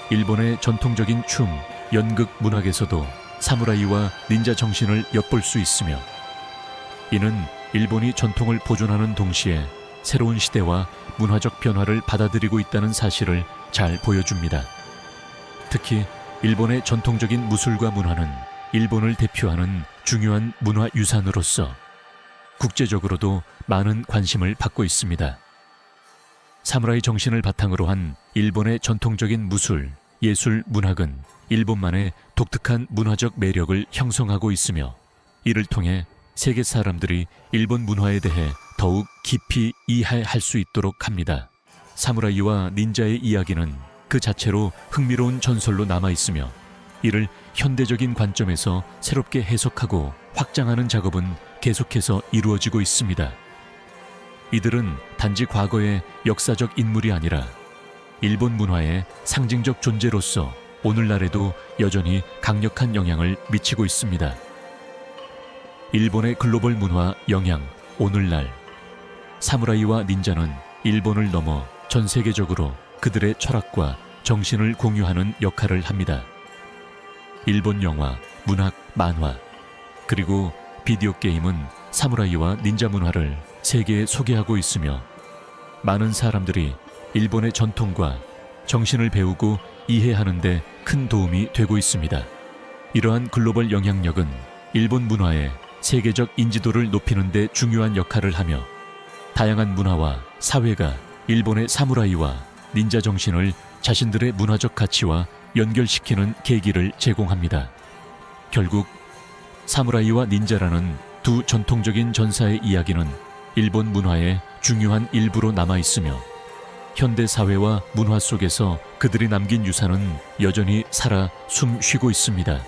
일본의 전통적인 춤, 연극 문학에서도 사무라이와 닌자 정신을 엿볼 수 있으며 이는 일본이 전통을 보존하는 동시에 새로운 시대와 문화적 변화를 받아들이고 있다는 사실을 잘 보여줍니다. 특히 일본의 전통적인 무술과 문화는 일본을 대표하는 중요한 문화유산으로서 국제적으로도 많은 관심을 받고 있습니다. 사무라이 정신을 바탕으로 한 일본의 전통적인 무술, 예술, 문학은 일본만의 독특한 문화적 매력을 형성하고 있으며 이를 통해 세계 사람들이 일본 문화에 대해 더욱 깊이 이해할 수 있도록 합니다. 사무라이와 닌자의 이야기는 그 자체로 흥미로운 전설로 남아있으며 이를 현대적인 관점에서 새롭게 해석하고 확장하는 작업은 계속해서 이루어지고 있습니다. 이들은 단지 과거의 역사적 인물이 아니라 일본 문화의 상징적 존재로서 오늘날에도 여전히 강력한 영향을 미치고 있습니다. 일본의 글로벌 문화 영향, 오늘날 사무라이와 닌자는 일본을 넘어 전 세계적으로 그들의 철학과 정신을 공유하는 역할을 합니다. 일본 영화, 문학, 만화, 그리고 비디오 게임은 사무라이와 닌자 문화를 세계에 소개하고 있으며 많은 사람들이 일본의 전통과 정신을 배우고 이해하는 데 큰 도움이 되고 있습니다. 이러한 글로벌 영향력은 일본 문화의 세계적 인지도를 높이는 데 중요한 역할을 하며 다양한 문화와 사회가 일본의 사무라이와 닌자 정신을 자신들의 문화적 가치와 연결시키는 계기를 제공합니다. 결국 사무라이와 닌자라는 두 전통적인 전사의 이야기는 일본 문화의 중요한 일부로 남아있으며 현대 사회와 문화 속에서 그들이 남긴 유산은 여전히 살아 숨 쉬고 있습니다.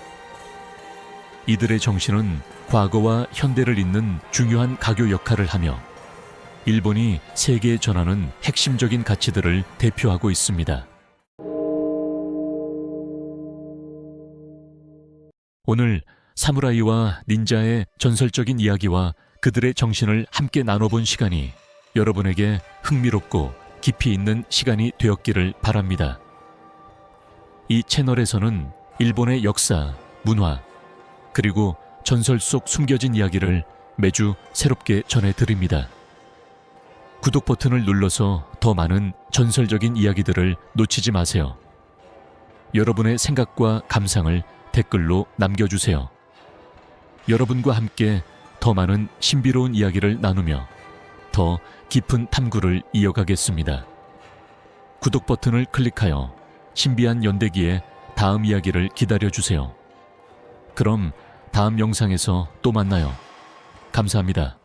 이들의 정신은 과거와 현대를 잇는 중요한 가교 역할을 하며 일본이 세계에 전하는 핵심적인 가치들을 대표하고 있습니다. 오늘 사무라이와 닌자의 전설적인 이야기와 그들의 정신을 함께 나눠본 시간이 여러분에게 흥미롭고 깊이 있는 시간이 되었기를 바랍니다. 이 채널에서는 일본의 역사, 문화, 그리고 전설 속 숨겨진 이야기를 매주 새롭게 전해드립니다. 구독 버튼을 눌러서 더 많은 전설적인 이야기들을 놓치지 마세요. 여러분의 생각과 감상을 댓글로 남겨주세요. 여러분과 함께 더 많은 신비로운 이야기를 나누며 더 깊은 탐구를 이어가겠습니다. 구독 버튼을 클릭하여 신비한 연대기의 다음 이야기를 기다려주세요. 그럼 다음 영상에서 또 만나요. 감사합니다.